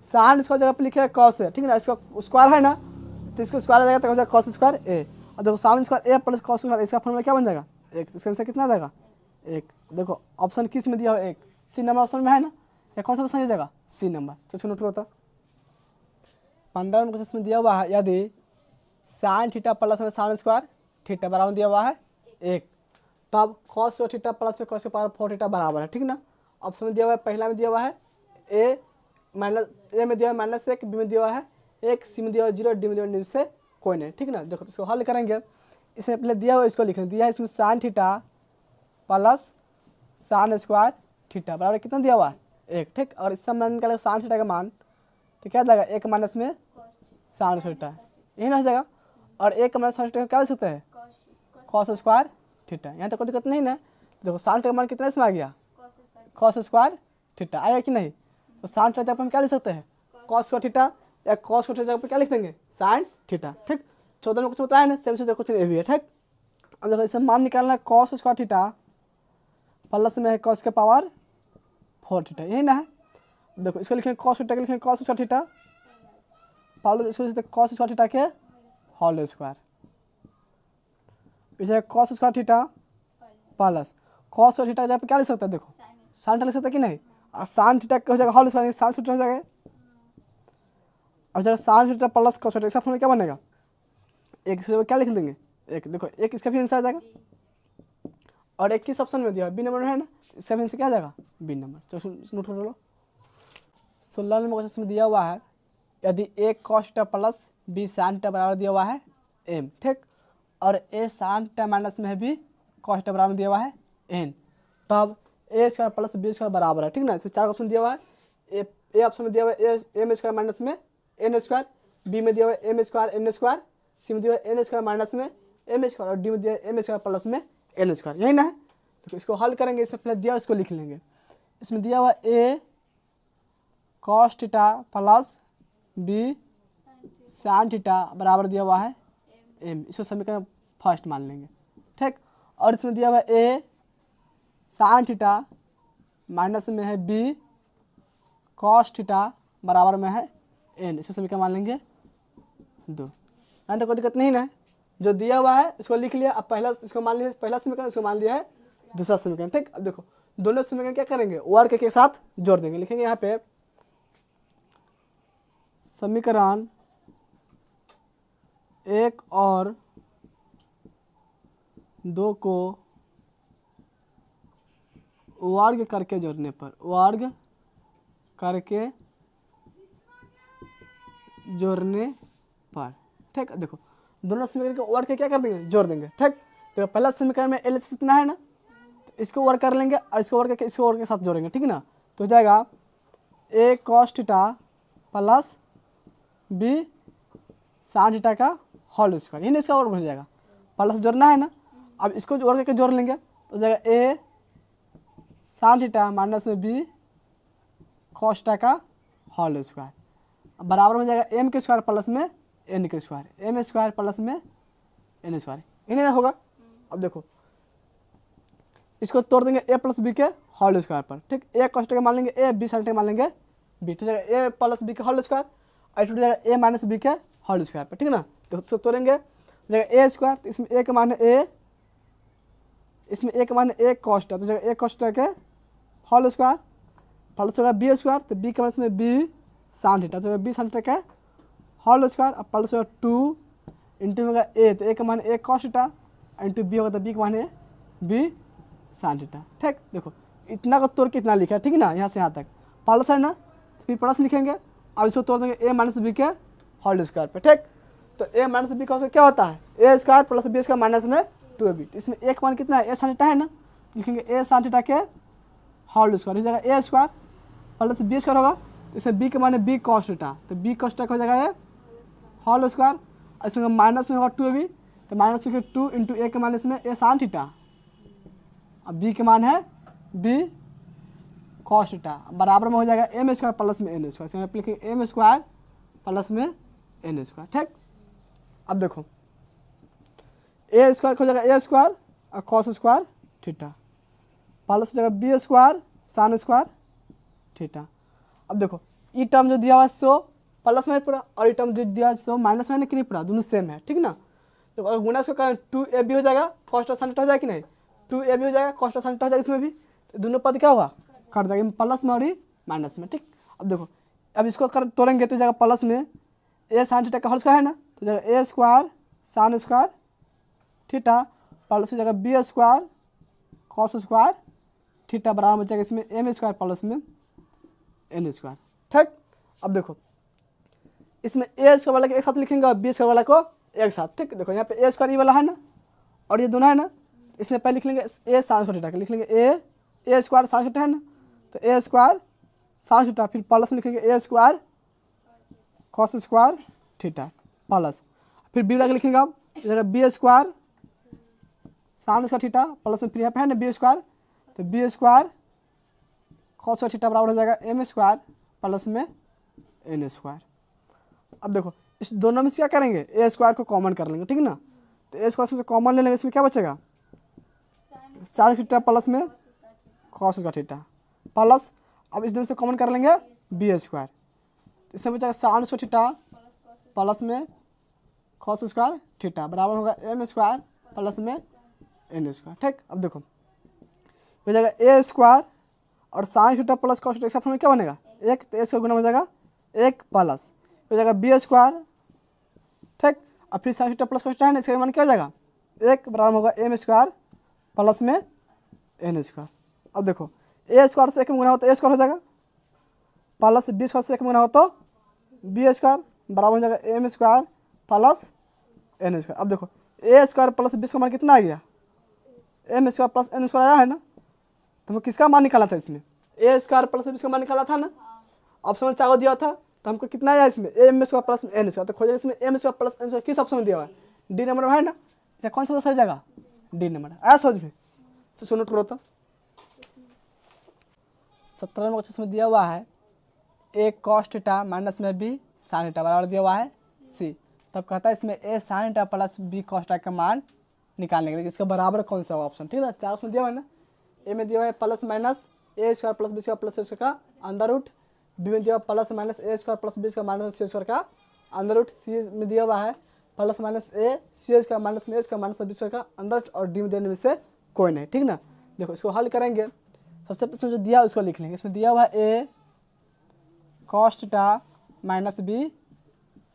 sin स्क्वायर जगह पे लिखे cos ए। ठीक है ना, इसका स्क्वायर है ना, तो इसको स्क्वायर आ जाएगा तो हो जाएगा cos स्क्वायर ए। और देखो sin स्क्वायर ए प्लस cos स्क्वायर, इसका फॉर्मूला क्या बन जाएगा 1, तो इसका आंसर कितना आ जाएगा 1। देखो ऑप्शन किस में दिया हुआ है 1, सी नंबर ऑप्शन में है ना, या कौन सा ऑप्शन हो जाएगा सी नंबर, तो इसको नोट करो। तो 15 में क्वेश्चन में दिया हुआ है, यदि sin थीटा प्लस में sin स्क्वायर थीटा बराबर दिया हुआ है 1, तब cos थीटा प्लस में cos के पावर 4 थीटा बराबर है। ठीक ना, ऑप्शन में दिया हुआ है, पहला में दिया हुआ है ए में दिया हुआ है -1, बी में दिया हुआ है 1, सी में दिया हुआ है 0, डी में दिया हुआ है से कोई नहीं। ठीक ना, देखो तो इसको हल करेंगे। इसमें पहले दिया हुआ इसको लिखेंगे, दिया है इसमें sin theta plus sin square theta बराबर कितना दिया हुआ है 1। ठीक, और इससे मान निकालेंगे sin थीटा का मान, तो क्या जाएगा 1 माइनस में sin थीटा, यही ना हो जाएगा। और 1 माइनस sin थीटा क्या लिख सकते हैं cos स्क्वायर थीटा, यहाँ तक कोई दिक्कत नहीं ना। देखो sin थीटा का मान कितना इसमें आ गया cos स्क्वायर थीटा, आया कि नहीं। तो sin थीटा जगह पर हम क्या लिख सकते हैं cos स्क्वायर थीटा, या cos थीटा जगह पर क्या लिख देंगे sin थीटा। ठीक, 14 में कुछ बताया ना, सेम से कुछ ये भी है। ठीक, अब देखो इसमें मान निकालना है cos स्क्वायर थीटा प्लस में है cos के पावर 4 थीटा, यही ना है। देखो इसको लिखेंगे cos थीटा के लिखेंगे cos स्क्वायर थीटा प्लस इसको लिखते हैं cos स्क्वायर थीटा के होल स्क्वायर, पीछे cos square theta plus cos square theta जगह पे क्या लिख सकते हैं, देखो sin थीटा लिख सकते हैं कि नहीं, और sin थीटा हो जाएगा होल स्क्वायर, sin थीटा हो जाएगा, और जगह sin theta plus cos theta, इसका फॉर्मूला क्या बनेगा 1, से क्या लिख देंगे 1। देखो 1 इसका भी आंसर आ जाएगा, और 1 किस ऑप्शन में दिया बी नंबर में है ना, इसका भी आंसर क्या आ जाएगा बी नंबर। तो नोट कर लो। 16 नंबर क्वेश्चन में दिया हुआ है, यदि a cos theta plus b sin theta बराबर दिया हुआ है m। ठीक, और a sin थीटा माइनस में है b कॉस थीटा बराबर दिया हुआ है एन, तब ए स्क्वायर प्लस बी स्क्वायर बराबर है, ठीक ना। इसमें 4 ऑप्शन दिया हुआ है, ए ऑप्शन में दिया हुआ है एम स्क्वायर माइनस में एन स्क्वायर, बी में दिया हुआ है एम स्क्वायर एन स्क्वायर, सी में दिया हुआ है एन स्क्वायर माइनस में एम स्क्वायर और डी में दिया है एम स्क्वायर प्लस में एन स्क्वायर, यही ना है। तो इसको हल करेंगे, इसमें पहले दिया इसको लिख लेंगे। इसमें दिया हुआ A cos theta plus B sine theta बराबर दिया हुआ है एम, इसको समीकरण फर्स्ट मान लेंगे, ठीक। और इसमें दिया हुआ है ए साइन थीटा माइनस में है बी कॉस थीटा बराबर में है एन, इसको समीकरण मान लेंगे 2। तो कोई दिक्कत नहीं ना, जो दिया हुआ है इसको लिख लिया। अब पहला इसको मान लिया पहला समीकरण, इसको मान लिया है दूसरा समीकरण, ठीक। अब देखो दोनों समीकरण क्या करेंगे, वर्ग के साथ जोड़ देंगे। लिखेंगे यहाँ पे समीकरण 1 और 2 को वर्ग करके जोड़ने पर, वर्ग करके जोड़ने पर, ठीक। देखो दोनों समीकरण को वर्ग के क्या कर देंगे, जोड़ देंगे, ठीक। तो पहला समीकरण में एल कितना है ना, तो इसको वर्ग कर लेंगे और इसको वर्ग करके इसको वर्ग के साथ जोड़ेंगे, ठीक ना। तो हो जाएगा A cos theta plus B sine theta का होल स्क्वायर, यही इसका वर्ग हो जाएगा। प्लस जोड़ना है ना, अब इसको वर्ग करके जोड़ लेंगे तो हो जाएगा ए साइन थीटा माइनस में बी कॉस थीटा का होल स्क्वायर बराबर हो जाएगा एम के स्क्वायर प्लस में एन के स्क्वायर, एम स्क्वायर प्लस में एन स्क्वायर, इन्हें होगा। अब देखो इसको तोड़ देंगे ए प्लस बी के होल स्क्वायर पर, ठीक। ए कॉस थीटा मान लेंगे ए, बी साइन थीटा मान लेंगे बी, तो जाएगा ए प्लस बी के होल स्क्वायर और टू जाएगा ए माइनस बी के होल स्क्वायर पर, ठीक ना। तो उसको तोड़ेंगे जाएगा ए स्क्वायर, तो इसमें ए का मान है ए, इसमें ए का मान है ए कॉस थीटा, तो जाएगा ए कॉस थीटा के होल स्क्वायर प्लस होगा बी स्क्वायर, तो बी का मान इसमें बी साइन थीटा, तो बी साइन थीटा का होल स्क्वायर और प्लस होगा 2 इंटू होगा ए, तो ए का मान ए कॉस थीटा इंटू बी होगा तो बी का मान है बी साइन थीटा, ठीक। देखो इतना को तोड़ के इतना लिखा है, ठीक है ना, यहाँ से यहाँ तक प्लस है ना, फिर प्लस लिखेंगे। अब इसको तोड़ देंगे ए माइनस बी के होल स्क्वायर पे, ठीक। तो ए माइनस बी का क्या होता है, A square plus B square minus में 2ab, इसमें एक मान कितना है, ए साइन थीटा है ना, लिखेंगे ए साइन थीटा के होल स्क्वायर हो जाएगा A square plus B square होगा, इसमें बी के मान है बी कॉस थीटा, तो बी कॉस थीटा हो जाएगा ये होल स्क्वायर, इसमें माइनस में होगा 2ab, तो माइनस में 2 इंटू ए के मान इसमें ए साइन थीटा, अब बी के मान है बी कॉस थीटा बराबर में हो जाएगा एम स्क्वायर प्लस में एन स्क्वायर, यहाँ पे लिखेंगे एम स्क्वायर प्लस में एन स्क्वायर, ठीक। अब देखो ए स्क्वायर हो जाएगा ए स्क्वायर और कॉस स्क्वायर थीटा प्लस हो जाएगा B square sine square theta. अब देखो ई टर्म जो दिया हुआ है सो प्लस में पूरा और ई टर्म जो दिया है सो माइनस में नहीं पूरा, दोनों सेम है, ठीक ना। तो अगर गुना इसको करें 2ab हो जाएगा कॉस थीटा साइन थीटा हो जाएगा कि नहीं, 2ab हो जाएगा कॉस थीटा साइन थीटा हो जाएगा, इसमें भी तो दोनों पद क्या होगा कर देगा प्लस में और माइनस में, ठीक। अब देखो अब इसको कर तोड़ेंगे तो जाएगा प्लस में ए साइन थीटा का होल स्क्वायर है ना, तो जाएगा A square sine square theta plus हो जाएगा B square cos square theta बराबर हो जाएगा इसमें एम स्क्वायर प्लस में एन स्क्वायर, ठीक। अब देखो इसमें ए स्क्वायर वाला के एक साथ लिखेंगे और बी स्क्वायर वाला को एक साथ, ठीक। देखो यहाँ पे ए स्क्वायर ये वाला है ना और ये दोनों है ना, इसमें पहले लिख लेंगे ए साइन थीटा का, लिख लेंगे ए स्क्वायर साइन थीटा है ना, तो ए स्क्वायर साइन थीटा, फिर प्लस में लिखेंगे A square cos square theta plus, फिर बी वाला लिखेंगे अब जगह B square sine square theta plus में फिर यहाँ पे है ना बी स्क्वायर, तो B square cos square theta बराबर हो जाएगा एम स्क्वायर प्लस में एन स्क्वायर। अब देखो इस दोनों में से क्या करेंगे, ए स्क्वायर को कॉमन कर लेंगे, ठीक ना। तो ए स्क्वायर से कॉमन ले लेंगे, इसमें क्या बचेगा साइन थीटा प्लस में कॉस स्क्वायर थीटा प्लस, अब इस दोनों से कॉमन कर लेंगे बी स्क्वायर, इसमें बचेगा साइन स्क्वायर थीटा प्लस में कॉस स्क्वायर थीटा बराबर होगा एम स्क्वायर प्लस में एन स्क्वायर, ठीक। अब देखो हो जाएगा ए स्क्वायर और sign theta plus cos theta में क्या बनेगा एक, तो ए स्क्वायर गुना हो जाएगा एक प्लस हो जाएगा बी स्क्वायर, ठीक। और फिर sign theta plus cos theta है ना, इसका मान क्या हो जाएगा एक बराबर होगा एम स्क्वायर प्लस में एन स्क्वायर। अब देखो ए स्क्वायर से एक में गुना हो तो ए स्क्वायर हो जाएगा प्लस बी स्क्वायर से एक में गुना हो तो बी स्क्वायर बराबर हो जाएगा M square plus N square. अब देखो A square plus B square मान कितना आ गया M square plus N square आया है ना, तो हमें किसका मान निकाला था इसमें, ए स्क्वायर प्लस बी स्क्वायर मान निकाला था ना, ऑप्शन में 4 दिया था, तो हमको कितना आया इसमें M square plus N square, तो खोजेगा इसमें M square plus N square किस ऑप्शन में दिया हुआ है, डी नंबर में है ना, या कौन सा सही जगह, डी नंबर आया समझ में। तो नोट करो तो 17 नंबर क्वेश्चन में दिया हुआ है ए कॉस थीटा माइनस में बी साइन थीटा बराबर दिया हुआ है सी, तब कहता है इसमें A sine theta plus B cos theta का मान निकालने के लिए इसका बराबर कौन सा ऑप्शन, ठीक है 4 उसमें दिया हुआ है ना, ए में दिया हुआ है plus minus A square plus B square plus C square का अंडर रूट, बी में दिया हुआ plus minus A square plus B square minus C square का अंडर रूट, सी में दिया हुआ है plus minus A C square minus में A square minus B square का अंडर रूट, और डी में देने में से कोई नहीं, ठीक ना। देखो इसको हल करेंगे, सबसे पहले जो दिया उसको लिख लेंगे, इसमें दिया हुआ है A cos theta minus B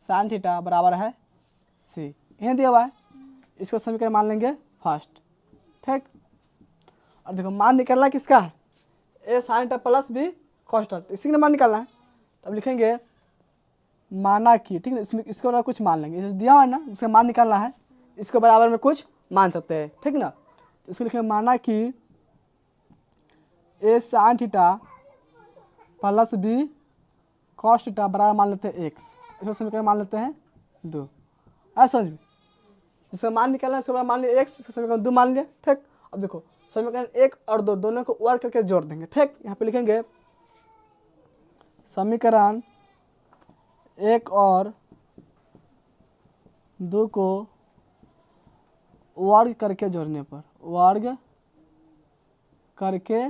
sine theta बराबर है सी, यह दिया हुआ है, इसको समीकरण मान लेंगे फर्स्ट, ठीक। और देखो मान निकालना किसका है, A sine theta plus B cos theta, इसी का मान निकालना है, तब लिखेंगे माना कि, ठीक है, इसमें इसके बराबर कुछ मान लेंगे, दिया हुआ है ना इसका मान निकालना है, इसके बराबर में कुछ मान सकते हैं, ठीक ना। तो इसको लिखेंगे माना कि A sine theta plus B cos theta बराबर मान लेते हैं एक्स, इसको समीकरण मान लेते हैं 2, ऐसा समझ में, जिसका मान निकालना है इसके बराबर मान लिया एक्स, इसका समीकरण 2 मान लिया, ठीक। अब देखो समीकरण 1 और 2 दोनों को वर्क करके जोड़ देंगे, ठीक। यहाँ पे लिखेंगे समीकरण 1 और 2 को वर्ग करके जोड़ने पर, वर्ग करके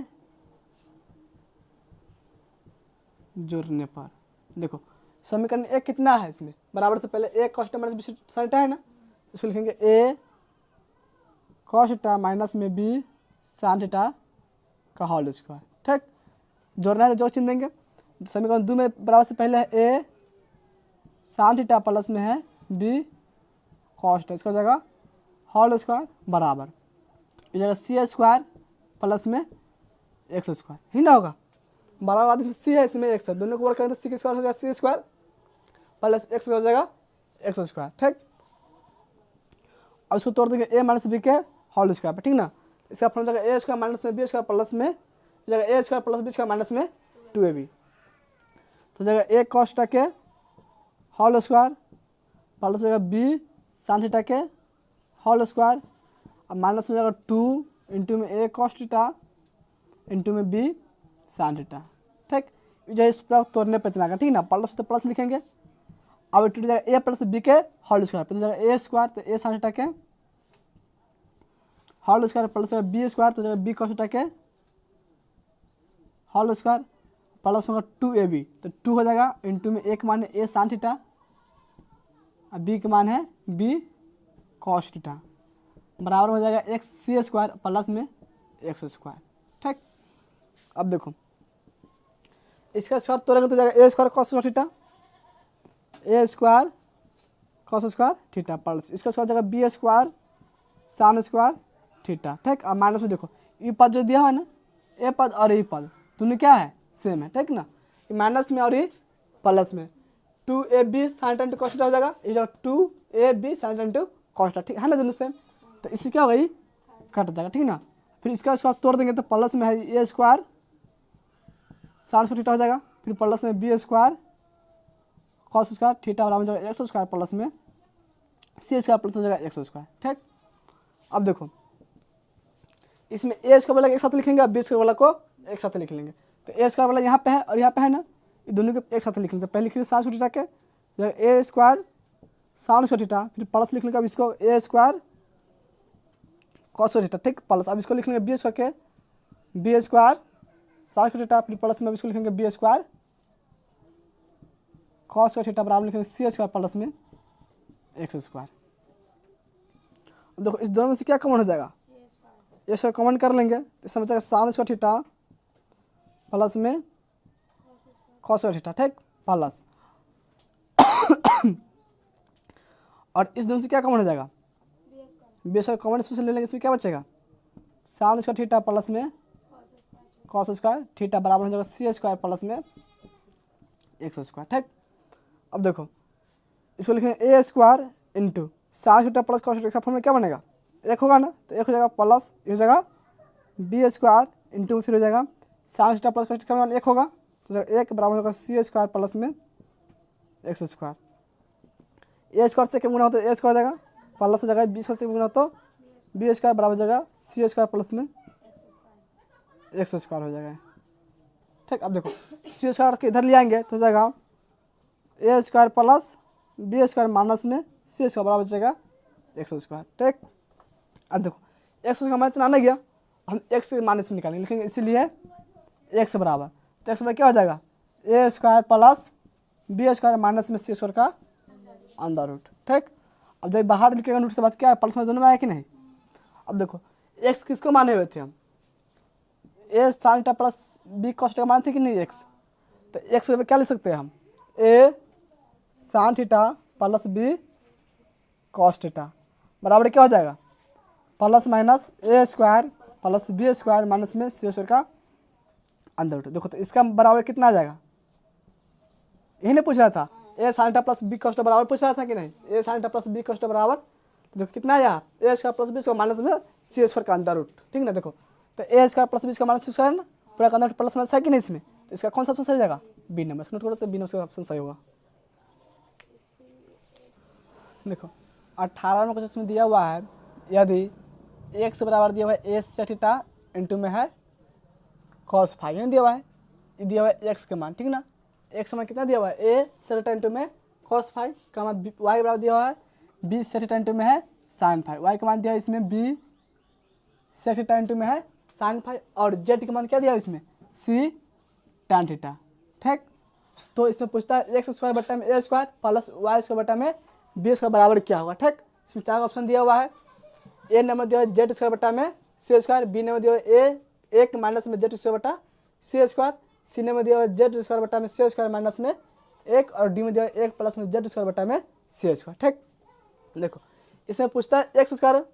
जोड़ने पर, देखो समीकरण 1 कितना है इसमें बराबर से पहले A cos theta minus B sine theta है ना, इसको लिखेंगे ए कॉस थीटा माइनस में बी साइन थीटा का होल स्क्वायर, ठीक। जोड़ना है तो जो चिन्ह देंगे, समीकरण 2 में बराबर से पहले है ए साइन थीटा प्लस में है बी कॉस थीटा, इसका जगह होल स्क्वायर बराबर इस जगह सी स्क्वायर प्लस में एक्स स्क्वायर ही ना होगा, बराबर बाद इसमें सी है इसमें एक्स है, दोनों को वर्क करें तो सी स्क्वायर हो जाएगा सी स्क्वायर प्लस एक्स हो जाएगा एक्स स्क्वायर, ठीक। और इसको तोड़ देंगे ए माइनस बी के होल स्क्वायर पर, ठीक ना, इसका फॉर्म जाएगा ए स्क्वायर माइनस में बी स्क्वायर प्लस में जगह A square plus B square minus में 2ab, तो जगह ए कॉस थीटा के होल स्क्वायर प्लस जगह बी साइन थीटा के होल स्क्वायर, अब माइनस में जाएगा 2 इंटू में ए कॉस थीटा इंटू में बी साइन थीटा, ठीक। जो इस पर तोड़ने पर इतना का, ठीक ना, प्लस तो प्लस लिखेंगे, अब टू जाएगा ए प्लस बी के होल स्क्वायर, तो जगह ए स्क्वायर तो ए साइन थीटा के whole square plus B square, तो जगह बी कॉस थीटा के होल स्क्वायर प्लस होगा 2ab, तो 2 हो जाएगा इंटू में एक मान है ए साइन थीटा और बी का मान है बी कॉस थीटा बराबर हो जाएगा एक्स सी स्क्वायर प्लस में एक्स स्क्वायर, ठीक। अब देखो इसका स्क्वायर तोड़ेंगे तो जाएगा A square cos theta A square cos square theta plus इसका स्क्वायर जाएगा B square sine square theta, ठीक। अब माइनस में देखो ये पद जो दिया है ना, ए पद और ये पद दोनों क्या है सेम है, ठीक ना, ये माइनस में और ये प्लस में 2ab sign to cos theta हो जाएगा, ये जगह 2ab sign to cos theta, ठीक है ना, दोनों सेम, तो इससे क्या होगा ये कट जाएगा, ठीक ना। फिर इसका स्क्वायर तोड़ देंगे तो प्लस में है A square sine square theta हो जाएगा, फिर प्लस में B square cos square theta बराबर हो जाएगा एक्स स्क्वायर प्लस में सी स्क्वायर प्लस हो जाएगा एक्स स्क्वायर, ठीक। अब देखो इसमें ए स्क्वायर वाला एक साथ लिखेंगे और बी स्क्वायर वाला को एक साथ लिख लेंगे, तो ए स्क्वायर वाला यहाँ पे है और यहाँ पे है ना, ये दोनों को एक साथ लिखेंगे, तो पहले लिखेंगे साइन स्क्वायर थीटा के A square sine square theta, फिर प्लस लिख लेंगे अब इसको ए स्क्वायर कॉस थीटा, ठीक, प्लस अब इसको लिख लेंगे बी स्क्वायर के B square sine square theta, फिर प्लस में अब इसको लिखेंगे B square cos square theta बराबर लिखेंगे सी स्क्वायर प्लस में एक्स स्क्वायर। देखो इस दोनों में से क्या कॉमन हो जाएगा, ये स्क्वायर कॉमन कर लेंगे, इसमें बचेगा साइन स्क्वायर थीटा प्लस में कॉस स्क्वायर थीटा, ठीक, प्लस और इस दोनों से क्या कॉमन हो जाएगा बी स्क्वायर कॉमन इसमें से ले लेंगे, इसमें क्या बचेगा साइन स्क्वायर थीटा प्लस में कॉस स्क्वायर थीटा बराबर हो जाएगा सी स्क्वायर प्लस में एक्स स्क्वायर, ठीक। अब देखो इसको लिखेंगे A square into sine theta plus cos theta form में क्या बनेगा एक होगा ना, तो एक हो जाएगा प्लस ये हो जाएगा बी स्क्वायर इंटू में फिर हो जाएगा sine theta plus cos theta एक होगा, तो एक बराबर होगा सी स्क्वायर प्लस में एक्स स्क्वायर। ए स्क्वायर से क्या गुना हो तो ए स्क्वायर हो जाएगा, प्लस हो जाएगा बी स्क्वायर से गुना हो तो बी स्क्वायर बराबर हो जाएगा सी स्क्वायर प्लस में एक्स स्क्वायर हो जाएगा। ठीक, अब देखो सी स्क्वायर के इधर ले आएंगे तो हो जाएगा A square plus B square minus में सी स्क्वायर बराबर हो जाएगा एक्स स्क्वायर। ठीक, अब देखो एक्स का मान इतना नहीं गया, हम एक्स के माइनस में निकालेंगे, लिखेंगे इसीलिए एक्स बराबर, तो एक्स बराबर क्या हो जाएगा A square plus B square minus में सी स्क्वायर का अंदर रूट। ठीक, अब जब बाहर निकलेगा रूट से बात क्या है, प्लस में दोनों में आया कि नहीं। अब देखो एक्स किसको माने हुए थे हम, A sine theta plus B cos theta माने थे कि नहीं एक्स, तो एक्स के क्या लिख सकते हैं हम A sine theta plus B cos theta बराबर क्या हो जाएगा plus minus A square plus B square minus में सी स्क्वायर का अंदर रूट। देखो तो इसका बराबर कितना आ जाएगा, यही ने पूछ रहा था A sine theta plus B cos theta बराबर पूछ रहा था कि नहीं, A sine theta plus B cos theta बराबर, तो देखो कितना आया A square plus B square minus में सी स्क्वायर का अंदर रूट। ठीक ना, देखो तो A square plus B square minus C square है ना, पूरा का अंदर प्लस माइनस है कि नहीं इसमें, तो इसका कौन सा ऑप्शन सही हो जाएगा बी नंबर, इसको नोट करो तो बी नंबर का ऑप्शन सही होगा। देखो 18 में क्वेश्चन में दिया हुआ है यदि एक्स बराबर दिया हुआ है ए सेक थीटा इंटू में है कॉस फाइव, नहीं दिया हुआ है, ये दिया हुआ है एक्स का मान। ठीक ना, एक्स का मान कितना दिया हुआ है ए सेक थीटा इंटू में कॉस फाइव का मान, वाई बराबर दिया हुआ है बी सेक थीटा इंटू में है साइन फाइव, वाई का मान दिया है इसमें बी सेक थीटा इंटू में है साइन फाइव, और जेड का मान क्या दिया है इसमें सी टैन थीटा। ठीक, तो इसमें पूछता है एक्स स्क्वायर बट्टा में A square plus Y square बट्टा में बी स्क्वायर बराबर क्या होगा। ठीक, इसमें 4 ऑप्शन दिया हुआ है, ए नंबर दिया हुआ है जेड स्क्वायर बट्टा में सी स्क्वायर, बी नंबर दिया हुआ है ए एक माइनस में जेड स्क्वायर बट्टा सी स्क्वायर, सी नंबर दिया हुआ है जेड स्क्वायर बट्टा में सी स्क्वायर माइनस में एक, और डी में दिया हुआ है एक प्लस में जेड स्क्वायर बट्टा में सी स्क्वायर। ठीक, देखो इसमें पूछता है एक्स स्क्वायर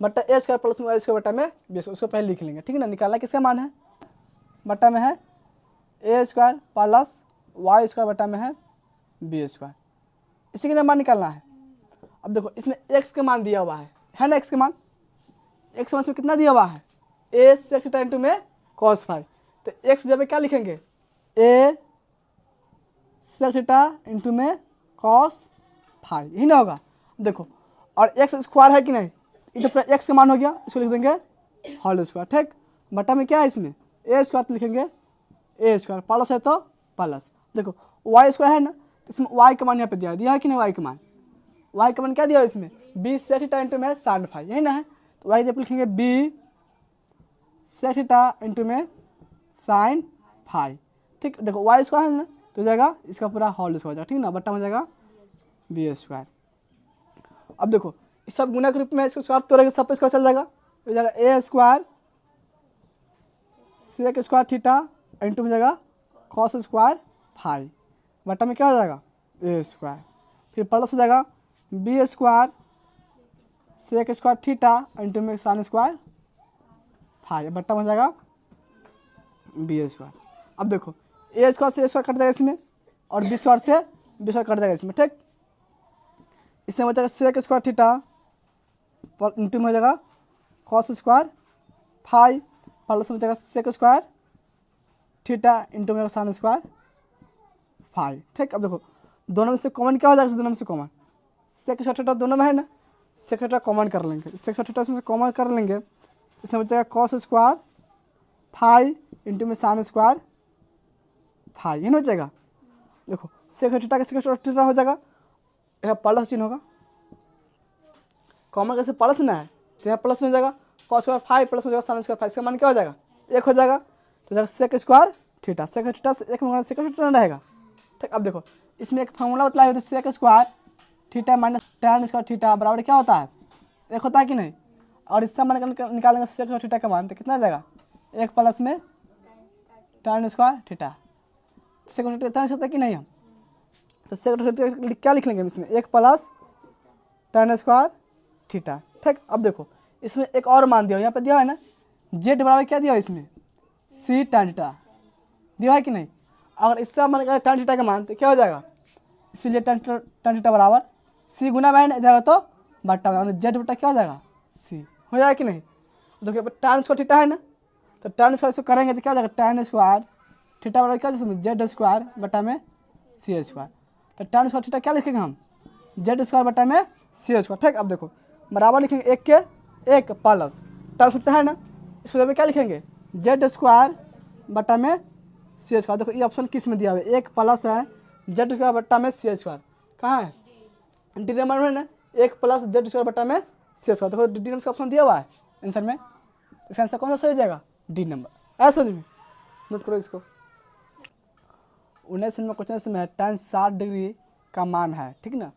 बट्टा ए स्क्वायर प्लस में वाई स्क्वायर बट्टा में बी स्क्वायर, उसको पहले लिख लेंगे। ठीक है ना, निकालना किसका मान है, बट्टा में है A square plus Y square बट्टा में है बी स्क्वायर, इसी का मान निकालना है। अब देखो इसमें एक्स का मान दिया हुआ है ना, एक्स का मान, एक्स मान इसमें कितना दिया हुआ है ए सेक थीटा इंटू में कॉस फाइव, तो एक्स जब क्या लिखेंगे ए सेक थीटा इंटू में कॉस फाइव, यही ना होगा। देखो और एक्स स्क्वायर है कि नहीं, ये तो पूरा एक्स का मान हो गया, इसको लिख देंगे होल स्क्वायर। ठीक, बटा में क्या है इसमें ए स्क्वायर, तो लिखेंगे ए स्क्वायर, प्लस है तो प्लस, देखो वाई स्क्वायर है ना, तो इसमें वाई का मान यहाँ पे दिया है कि नहीं, वाई का मान, वाई का मान क्या दिया है इसमें बी सेक थीटा इंटू में साइन फाइव, यही ना है, तो वाई जब लिखेंगे बी सेक थीटा इंटू में साइन फाइव। ठीक, देखो वाई स्क्वायर है ना, तो जाएगा इसका पूरा होल स्क्वायर हो जाएगा। ठीक ना, बट्टा में जाएगा बी स्क्वायर। अब देखो इस सब गुना के रूप में इसको स्क्वायर तोड़ेंगे, सब पे स्क्वायर चल जाएगा, तो जाएगा A square sec square theta into में जाएगा कॉस स्क्वायर फाइव, बट्टा में क्या हो जाएगा ए स्क्वायर, फिर प्लस हो जाएगा B square sec square theta into में साइन स्क्वायर फाइव, बट्टा में हो जाएगा बी स्क्वायर। अब देखो ए स्क्वायर से ए स्क्वायर कट जाएगा इसमें, और बी स्क्वायर से बी स्क्वायर कट जाएगा इसमें। ठीक, इसमें हो जाएगा सेक स्क्वायर थीटा इंटू में हो जाएगा कॉस स्क्वायर फाइव, प्लस में हो जाएगा सेक स्क्वायर थीटा इंटू में साइन स्क्वायर फाइव। ठीक, अब देखो दोनों में से कॉमन क्या हो जाएगा, दोनों में से कॉमन सेक स्क्वायर थीटा दोनों में है ना, सेक थीटा कॉमन कर लेंगे, सेक स्क्वायर थीटा इसमें से कॉमन कर लेंगे, इसमें बचेगा कॉस स्क्वायर फाइव इंटू में साइन स्क्वायर फाइव, ये हो जाएगा। देखो सेक थीटा का सेक स्क्वायर थीटा हो जाएगा, यहाँ प्लस चिन्ह होगा, कॉमन कैसे प्लस ना है, तो यहाँ प्लस हो जाएगा कॉस स्क्वायर फाइव प्लस हो जाएगा साइन स्क्वायर फाइव, इसका मान क्या हो जाएगा एक हो जाएगा, तो जाएगा sec square theta, sec theta से एक में सेक थीटा रहेगा। ठीक, अब देखो इसमें एक फॉर्मूला बतलाया है, sec square theta minus tan square theta बराबर क्या होता है एक होता है कि नहीं, और इससे मान निकालेंगे सेक स्क्वायर थीटा का मान, तो कितना आ जाएगा एक प्लस में tan square theta, sec theta इतना सकता है कि नहीं हम, तो सेक थीटा क्या लिख लेंगे इसमें एक प्लस टैन स्क्वायर थीटा। ठीक, अब देखो इसमें एक और मान दिया यहाँ पे दिया है ना, जेड बराबर क्या दिया है इसमें सी टैन थीटा दिया है कि नहीं, अगर इससे मान करें टैन थीटा का मान तो क्या हो जाएगा, इसीलिए टैन थीटा बराबर सी गुना में जाएगा तो बट्टा में, जेड बट्टा क्या हो जाएगा सी। हो जाएगा कि नहीं? देखिए tan स्क्वायर थीटा है ना, तो tan स्क्वायर इसको करेंगे तो क्या हो जाएगा, tan स्क्वायर थीटा बराबर क्या जिसमें जेड स्क्वायर बटा में सी स्क्वायर। तो tan स्क्वायर थीटा क्या लिखेंगे हम, जेड स्क्वायर बटा में सी स्क्वायर। ठीक, अब देखो बराबर लिखेंगे एक के एक प्लस tan स्क्वायर है ना, इस में क्या लिखेंगे, जेड स्क्वायर बटा में सी स्क्वायर। देखो ये ऑप्शन किस में दिया हुआ है, एक प्लस है जेड स्क्वायर बटा में सी स्क्वायर, कहाँ है, डी नंबर में ना, एक प्लस जेड स्क्वायर बटा में सी स्क्वायर। देखो डी नंबर का ऑप्शन दिया हुआ है आंसर में, इसका आंसर कौन सा सही हो जाएगा, डी नंबर। ऐसा नहीं, नोट करो इसको। 19 नंबर क्वेश्चन में tan 60 डिग्री का मान है, ठीक ना।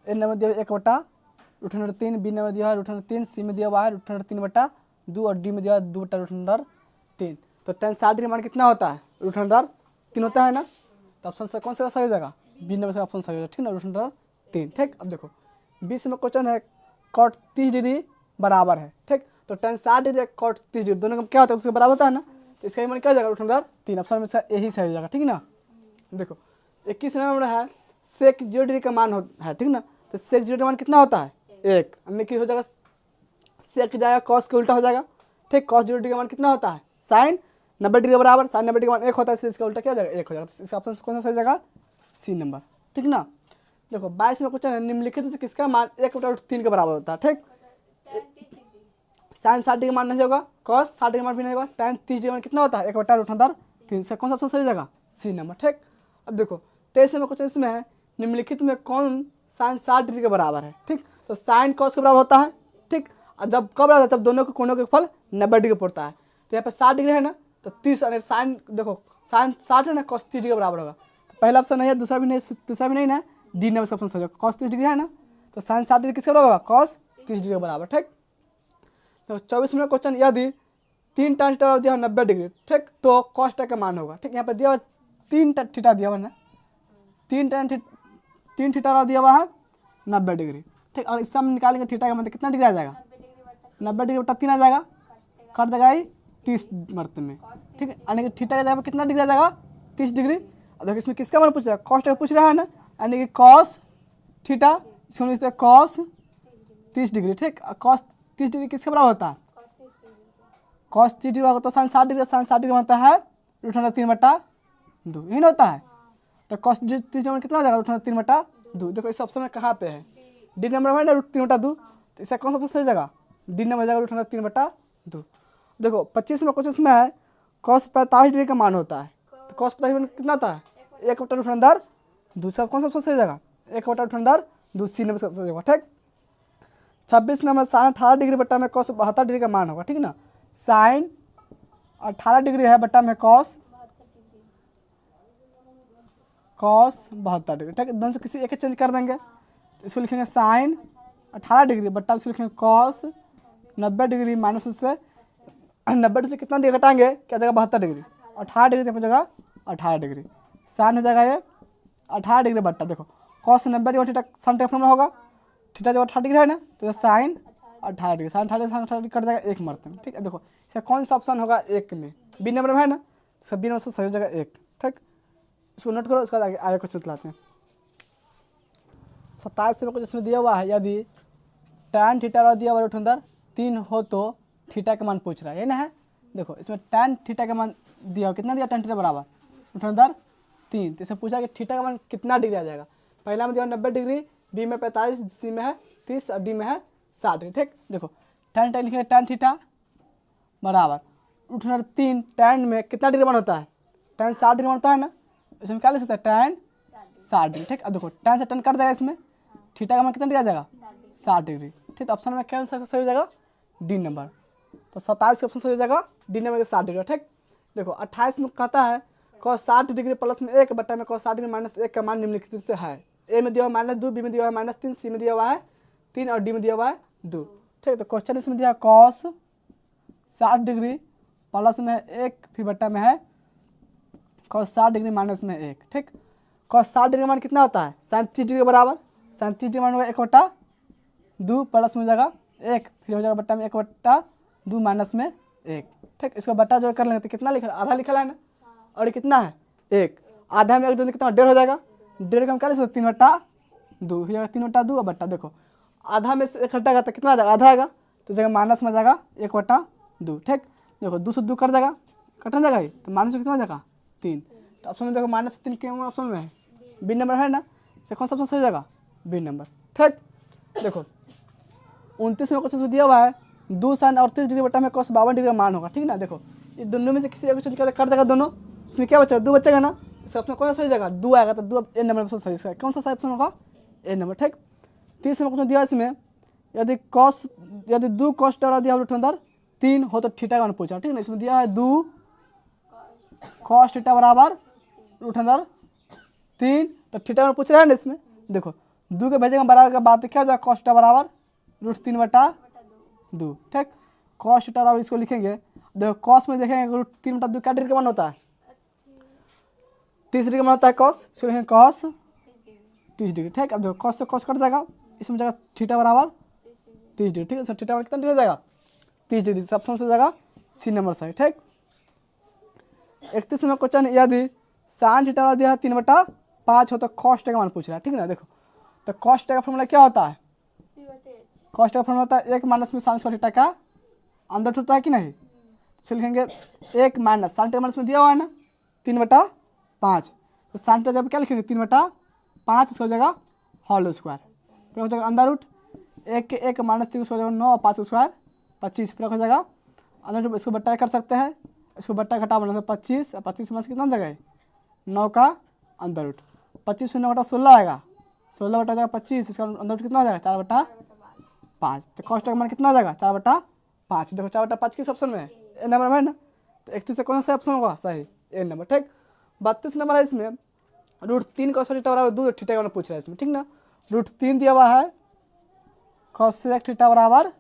ए नंबर दिया 1/√3, बी नंबर दिया है √3, सी में दिया हुआ है √3/2 और डी में दिया है 2/√3। तो tan 60 डिग्री मान कितना होता है, √3 होता है ना, तो ऑप्शन से कौन सा सही हो जाएगा, बी नंबर से ऑप्शन सही हो जाएगा, ठीक ना, √3। ठीक, अब देखो 20 में क्वेश्चन है cot 30 डिग्री बराबर है, ठीक। तो tan 60 डिग्री cot 30 डिग्री दोनों का क्या होता है, उसके बराबर होता है ना, तो इसका मान क्या हो जाएगा, √3। ऑप्शन में से यही सही हो जाएगा, ठीक ना। देखो 21 नंबर है sec 0 डिग्री का मान है, ठीक ना, तो sec 0 का मान कितना होता है, 1, अन्य की हो जाएगा sec जाएगा cos के उल्टा हो जाएगा, ठीक। cos 0 डिग्री का मान कितना होता है, sin 90 डिग्री बराबर, sin 90 डिग्री का मान 1 होता है, इसलिए इसका उल्टा क्या हो जाएगा, 1 हो जाएगा। तो इसका ऑप्शन कौन सा सही हो जाएगा, सी नंबर, ठीक ना। देखो 22 में क्वेश्चन है निम्नलिखित में से किसका मान 1/√3 के बराबर होता है, ठीक। sin 60 डिग्री मान नहीं होगा, cos 60 डिग्री मान भी नहीं होगा, tan 30 डिग्री मान कितना होता है, 1/√3। इसका कौन सा ऑप्शन सही हो जाएगा, सी नंबर, ठीक। अब देखो 23 में क्वेश्चन इसमें है निम्नलिखित में कौन sin 60 डिग्री के बराबर है, ठीक। तो sin cos के बराबर होता है, ठीक। और जब कब रहता है, जब दोनों के कोनों के फल 90 डिग्री पड़ता है। तो यहाँ पे 60 डिग्री है ना, तो 30 अगर साइन देखो sin 60 है ना, cos 30 डिग्री के बराबर होगा। तो पहला ऑप्शन नहीं है, दूसरा भी नहीं ना, डी नंबर का ऑप्शन सही होगा, cos 30 डिग्री है ना, तो sin 60 डिग्री किसके बराबर होगा, cos 30 डिग्री के बराबर, ठीक। तो 24 में क्वेश्चन यदि 3 tan थीटा दिया 90 डिग्री, ठीक, तो cos थीटा का मान होगा, ठीक। यहाँ पे दिया हुआ 3 थीटा दिया हुआ ना, 3 थीटा दिया हुआ है 90 डिग्री, ठीक। और इससे हम निकालेंगे थीटा का मतलब कितना डिग्री आ जाएगा, 90 डिग्री बटा 3 आ जाएगा, कट देगा 30 मरते में, ठीक है। यानी कि थीटा का जगह पर कितना डिग्री आ जाएगा, 30 डिग्री। और देखो इसमें किसका मान पूछ रहा है, cos थीटा पूछ रहा है ना, यानी कि cos थीटा, इसको लिखते हैं cos 30 डिग्री, ठीक। cos 30 डिग्री किसके बराबर होता है, cos 30 डिग्री होता है sin 60 डिग्री, sin 60 डिग्री होता है √3/2, यही ना होता है। तो cos 30 डिग्री कितना हो जाएगा, √3/2। देखो इस ऑप्शन में कहाँ पे है, डी नंबर है ना, √3/2, तो इसका कौन सा ऑप्शन सही जाएगा, डी नंबर जाएगा √3/2। देखो 25 में क्वेश्चन में है cos 45 डिग्री का मान होता है, तो cos 45 डिग्री कितना होता है, 1/√2। दूसरा कौन सा ऑप्शन सही जाएगा, 1/√2, सी नंबर सही होगा, ठीक। 26 नंबर sin 18 डिग्री बट्टा में cos 72 डिग्री का मान होगा, ठीक ना। sin 18 डिग्री है बट्टा में cos 72 डिग्री, ठीक है। दोनों से किसी एक चेंज कर देंगे, तो इसको लिखेंगे sin 18 डिग्री बट्टा इसको लिखेंगे cos 90 डिग्री माइनस उससे 90 डिग्री से कितना डिग्री घटाएंगे, क्या जगह 72 डिग्री, 18 डिग्री देखो जगह 18 डिग्री, साइन हो जाएगा ये 18 डिग्री बट्टा देखो cos 90 डिग्री थीटा साइन टेक्नोम में होगा, थीटा जब 18 डिग्री है ना, तो sine 18 degree, sine 18 degree cut जाएगा एक मरते में, ठीक है। देखो इसका कौन सा ऑप्शन होगा, एक में, बी नंबर में है ना, सब बी नंबर से सही हो जाएगा एक, ठीक। इसको नोट करो, उसके बाद आगे क्वेश्चन चलाते हैं। 27 नंबर को जिसमें दिया हुआ है यदि tan थीटा दिया हुआ √3 हो तो थीटा का मान पूछ रहा है, ये ना है। देखो इसमें tan थीटा का मान दिया हुआ, कितना दिया, tan थीटा बराबर √3, तो इसे पूछा कि थीटा का मान कितना डिग्री आ जाएगा। पहला में दिया 90 डिग्री, बी में 45, सी में है 30 और डी में है 60 डिग्री, ठीक। देखो tan थीटा लिखेंगे, tan थीटा बराबर √3, tan में कितना डिग्री मान होता है, tan 60 डिग्री मान होता है ना, इसमें क्या ले सकते हैं, tan 60 डिग्री, ठीक। अब देखो tan से tan कट जाएगा, इसमें थीटा का मान कितना दिया जाएगा, 60 डिग्री, ठीक। ऑप्शन में क्या सही हो जाएगा, डी नंबर। तो 27 का ऑप्शन सही हो जाएगा डी नंबर के 60 डिग्री, ठीक। देखो 28 में कहता है cos 60 डिग्री प्लस में 1 बट्टा में cos 60 डिग्री माइनस 1 का मान निम्नलिखित से है। ए में दिया हुआ -2, बी में दिया हुआ है -3, सी में दिया हुआ है 3 और डी में दिया हुआ है 2, ठीक। तो क्वेश्चन इसमें दिया cos 60 डिग्री प्लस में 1 फिर बट्टा में है cos 60 डिग्री माइनस में 1, ठीक। cos 60 डिग्री मान कितना होता है, sin 30 डिग्री के बराबर, sin 30 डिग्री मान होगा 1/2 प्लस में हो जाएगा 1 फिर हो जाएगा बट्टा में 1/2 माइनस में 1, ठीक। इसको बट्टा जो कर लेंगे तो कितना लिखा, आधा लिखा है ना, और ये कितना है 1, आधा में 1 जो कितना 1.5 हो जाएगा, 1.5 का हम क्या लिख सकते 3/2 हो जाएगा, 3/2 और बट्टा देखो आधा में से 1 हटेगा तो कितना आ जाएगा, आधा आएगा, तो जगह माइनस में जाएगा 1/2, ठीक। देखो 2 से 2 कट जाएगा, कटने जाएगा ही, तो माइनस में कितना जाएगा 3। तो ऑप्शन में देखो -3 के ऑप्शन में है, बी नंबर है ना, तो कौन सा ऑप्शन सही हो जाएगा, बी नंबर, ठीक। देखो 29वें क्वेश्चन में दिया हुआ है 2 sin 38 डिग्री बटा में cos 52 डिग्री का मान होगा, ठीक ना। देखो ये दोनों में से किसी एक क्वेश्चन कट जाएगा दोनों, इसमें क्या बचेगा 2 बचेगा ना, इस ऑप्शन कौन सा सही जाएगा 2 आएगा, तो 2 ए नंबर ऑप्शन सही, इसका कौन सा सही ऑप्शन होगा ए नंबर, ठीक। 30वें क्वेश्चन दिया इसमें यदि 2 cos द्वारा दिया रूट अंदर 3 हो तो थीटा का मान पूछा, ठीक ना। इसमें दिया है 2 cos थीटा बराबर रूट अंदर 3, तो थीटा का मान पूछ रहा है ना। इसमें देखो 2 के भेजेंगे बराबर का बात क्या हो जाएगा cos थीटा बराबर रूट 3/2, ठीक। cos थीटा बराबर इसको लिखेंगे, देखो cos में देखेंगे रूट 3/2 क्या डिग्री का मान होता है 30 डिग्री का मान होता है cos, इसको लिखेंगे cos 30 डिग्री, ठीक। अब देखो cos से cos कट जाएगा, इसमें जाएगा थीटा बराबर 30 डिग्री, ठीक है सर। थीटा बराबर कितना डिग्री हो जाएगा 30 डिग्री, सब ऑप्शन से हो जाएगा सी नंबर सही, ठीक। 31वें क्वेश्चन यदि sin थीटा दिया है 3/5 हो तो cos थीटा का मान पूछ रहा है, ठीक ना। देखो तो cos थीटा का फॉर्मूला क्या होता है, cos थीटा का फॉर्मूला होता है 1 माइनस में sin स्क्वायर थीटा का अंदर होता है कि नहीं, तो लिखेंगे 1 माइनस sin थीटा माइनस में दिया हुआ है ना 3/5, तो sin थीटा जब क्या लिखेंगे 3/5, इसको हो जाएगा होल स्क्वायर, फिर हो जाएगा अंदर रूट 1 माइनस 3 हो जाएगा 9, 5 स्क्वायर 25, फिर हो जाएगा अंदर रूट, इसको बट्टा कर सकते हैं, इसको बट्टा घटा बना 25, 25 में कितना जगह 9 का अंदर रूट, 25 से 9 घटा 16 आएगा, 16 बटा जाएगा 25, इसका अंदर रूट कितना हो जाएगा 4/5, तो कॉस्ट का मान कितना हो जाएगा 4/5। देखो 4/5 किस ऑप्शन में है ए नंबर में है ना, तो 31 से कौन सा ऑप्शन होगा सही ए नंबर, ठीक। 32 नंबर है इसमें रूट 3 cos थीटा बराबर 2 थीटा का मान पूछ रहा है इसमें, ठीक ना। रूट 3 दिया हुआ है cos थीटा बराबर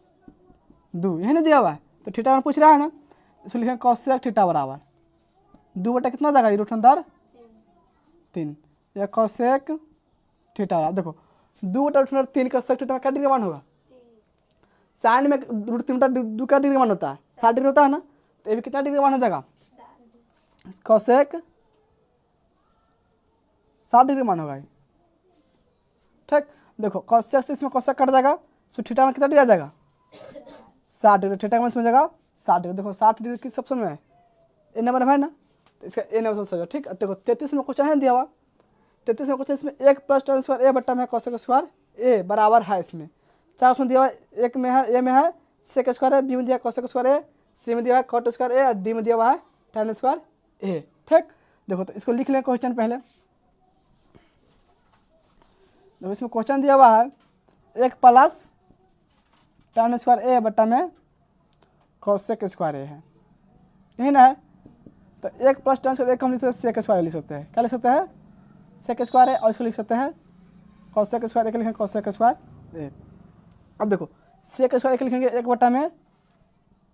2, यही ना दिया हुआ है, तो थीटा मान पूछ रहा है ना, इसको लिखेंगे cos थीटा बराबर 2 बटा कितना जाएगा रूट अंदर 3, या cos थीटा बराबर देखो 2 बटा रूट अंदर 3 cos थीटा का क्या डिग्री मान होगा, साइन में रूट 3/2 का डिग्री मान होता है 60 डिग्री होता है ना, तो ये भी कितना डिग्री मान हो जाएगा cos 60 डिग्री मान होगा, ठीक। देखो cos से इसमें cos कट जाएगा, तो थीटा में कितना डिग्री आ जाएगा 60 डिग्री, थीटा में इसमें जाएगा 60 डिग्री। देखो 60 डिग्री किस ऑप्शन में है ए नंबर है ना, तो इसका ए नंबर सही, ठीक। देखो 33 में क्वेश्चन है दिया हुआ, 33 में क्वेश्चन इसमें 1 + tan स्क्वायर ए बट्टा में cos स्क्वायर ए बराबर है, इसमें 4 ऑप्शन दिया हुआ है, एक में है ए में है sec स्क्वायर है, बी में दिया cos स्क्वायर ए, सी में दिया है cot स्क्वायर ए, और डी में दिया हुआ है tan स्क्वायर ए, ठीक। देखो तो इसको लिख लें क्वेश्चन पहले, देखो इसमें क्वेश्चन दिया हुआ है 1 + tan स्क्वायर ए बट्टा में cos स्क्वायर ए है, यही ना है, तो 1 + tan स्क्वायर ए को हम लिख सकते हैं sec स्क्वायर लिख सकते हैं, क्या लिख सकते हैं sec स्क्वायर है, और इसको लिख सकते हैं cos स्क्वायर ए के लिखेंगे cos स्क्वायर ए। अब देखो sec स्क्वायर के लिखेंगे 1 बटा में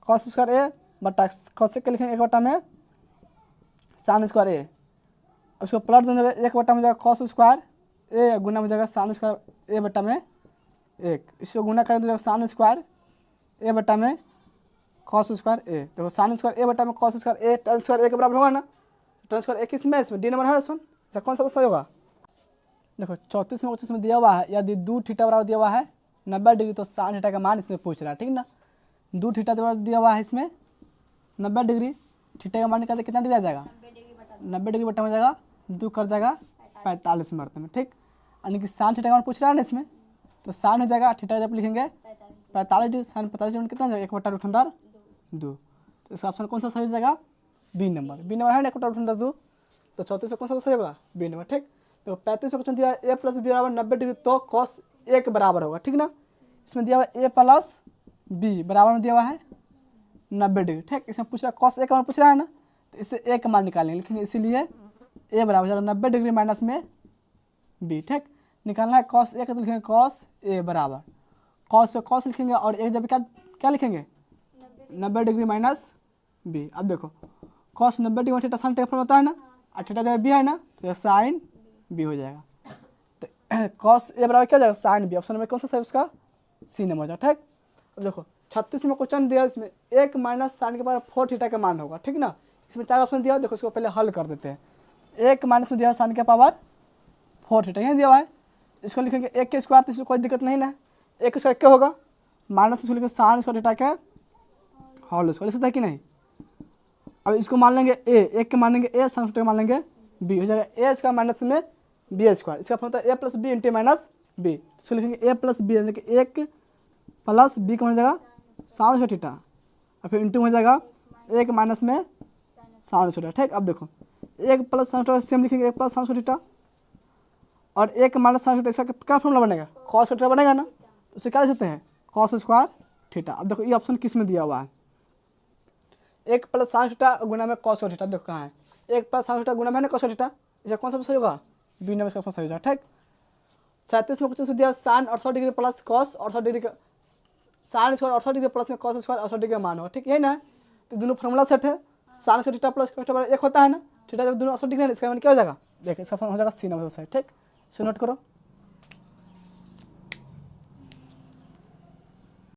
cos स्क्वायर ए बटा cos के लिखेंगे 1 बटा में sin स्क्वायर ए, उसको प्लस देंगे 1 बटा में जाएगा cos स्क्वायर ए, गुना में जाएगा sin स्क्वायर ए बटा में 1, इसको गुना करें तो जाएगा sin स्क्वायर ए बटा में cos स्क्वायर ए। देखो sin स्क्वायर ए बटा में cos स्क्वायर ए tan स्क्वायर ए के बराबर होगा ना, tan स्क्वायर ए किस में इसमें डी नंबर है इसमें, इसका कौन सा सही होगा। देखो 34 में 25 में दिया हुआ है यदि 2 थीटा बराबर दिया हुआ है 90 डिग्री, तो sin थीटा का मान इसमें पूछ रहा है, ठीक ना। 2 थीटा दिया हुआ है इसमें 90 डिग्री, थीटा का मान निकालते कितना डिग्री आ जाएगा 90 डिग्री बटा में जाएगा 2 कर जाएगा 45 मिनट में, ठीक। यानी कि sin थीटा का मान पूछ रहा है ना इसमें, तो sin हो जाएगा थीटा जब लिखेंगे 45 डिग्री, sin 45 डिग्री कितना जाएगा 1 बटा रूट अंदर 2, तो इसका ऑप्शन कौन सा सही हो जाएगा बी नंबर, बी नंबर है ना 1 बटा रूट अंदर 2, तो 34 कौन सा सही होगा बी नंबर, ठीक। तो 35 क्वेश्चन दिया ए + बी बराबर 90 डिग्री, तो cos ए के बराबर होगा, ठीक ना। इसमें दिया हुआ ए + बी बराबर में दिया हुआ है 90 डिग्री, ठीक। इसमें पूछ रहा है cos ए का मान पूछ रहा है ना, तो इससे ए का मान निकालेंगे, लिखेंगे इसीलिए ए बराबर हो जाएगा 90 डिग्री माइनस में बी, ठीक। निकालना है cos ए का, तो लिखेंगे cos ए बराबर cos से cos लिखेंगे, और एक जब क्या लिखेंगे 90 डिग्री माइनस बी। अब देखो cos 90 degree theta sin theta होता है ना, और थीटा जब बी है ना, तो sin बी हो जाएगा, तो cos ए बराबर क्या हो जाएगा sin बी, ऑप्शन में कौन सा सही उसका सी नंबर हो जाएगा, ठीक। अब देखो 36 में क्वेश्चन दिया, इसमें 1 माइनस sin के बराबर 4 थीटा का मान होगा, ठीक ना। इसमें 4 ऑप्शन दिया, देखो इसको पहले हल कर देते हैं। 1 माइनस में दिया sin के पावर 4 थीटा यही दिया हुआ है, इसको लिखेंगे 1 के स्क्वायर, तो इसमें कोई दिक्कत नहीं ना, 1 स्क्वायर क्या होगा माइनस इसको लिखेंगे साइन स्क्वायर थीटा का होल स्क्वायर, लिख सकते हैं कि नहीं। अब इसको मान लेंगे ए, एक के मान लेंगे ए, साइन स्क्वायर मान लेंगे बी, हो जाएगा ए स्क्वायर माइनस में बी स्क्वायर, इसका फॉर्म होता है A plus B into minus B, इसको लिखेंगे ए प्लस बी, यानी कि एक प्लस बी का हो जाएगा साइन स्क्वायर थीटा और फिर इंटू हो जाएगा एक माइनस में साइन स्क्वायर, ठीक। अब देखो एक प्लस साइन स्क्वायर सेम लिखेंगे, एक प्लस साइन स्क्वायर थीटा और एक माइनस साइन स्क्वायर, इसका क्या फॉर्मूला बनेगा, कॉस स्क्वायर थीटा बनेगा ना, तो इसे क्या लिख सकते हैं कॉस स्क्वायर थीटा। अब देखो ये ऑप्शन किस में दिया हुआ है, एक प्लस साइन थीटा गुना में कॉस थीटा, देखो कहाँ है, एक प्लस साइन थीटा गुना में कॉस थीटा, इसका कौन सा सही होगा, बी नंबर इसका सही होगा, ठीक। 37 में क्वेश्चन से दिया sine 68 degree plus cos 68 degree का साइन स्क्वायर 68 डिग्री प्लस में कॉस स्क्वायर 68 डिग्री का मान होगा, ठीक है ना। तो दोनों फॉर्मूला सेट है, sine square theta plus cos एक होता है ना, थीटा जब दोनों 68 डिग्री है इसका मान क्या हो जाएगा, देखिए इसका फॉर्म हो जाएगा सी नंबर साइड, ठीक। इसे नोट करो।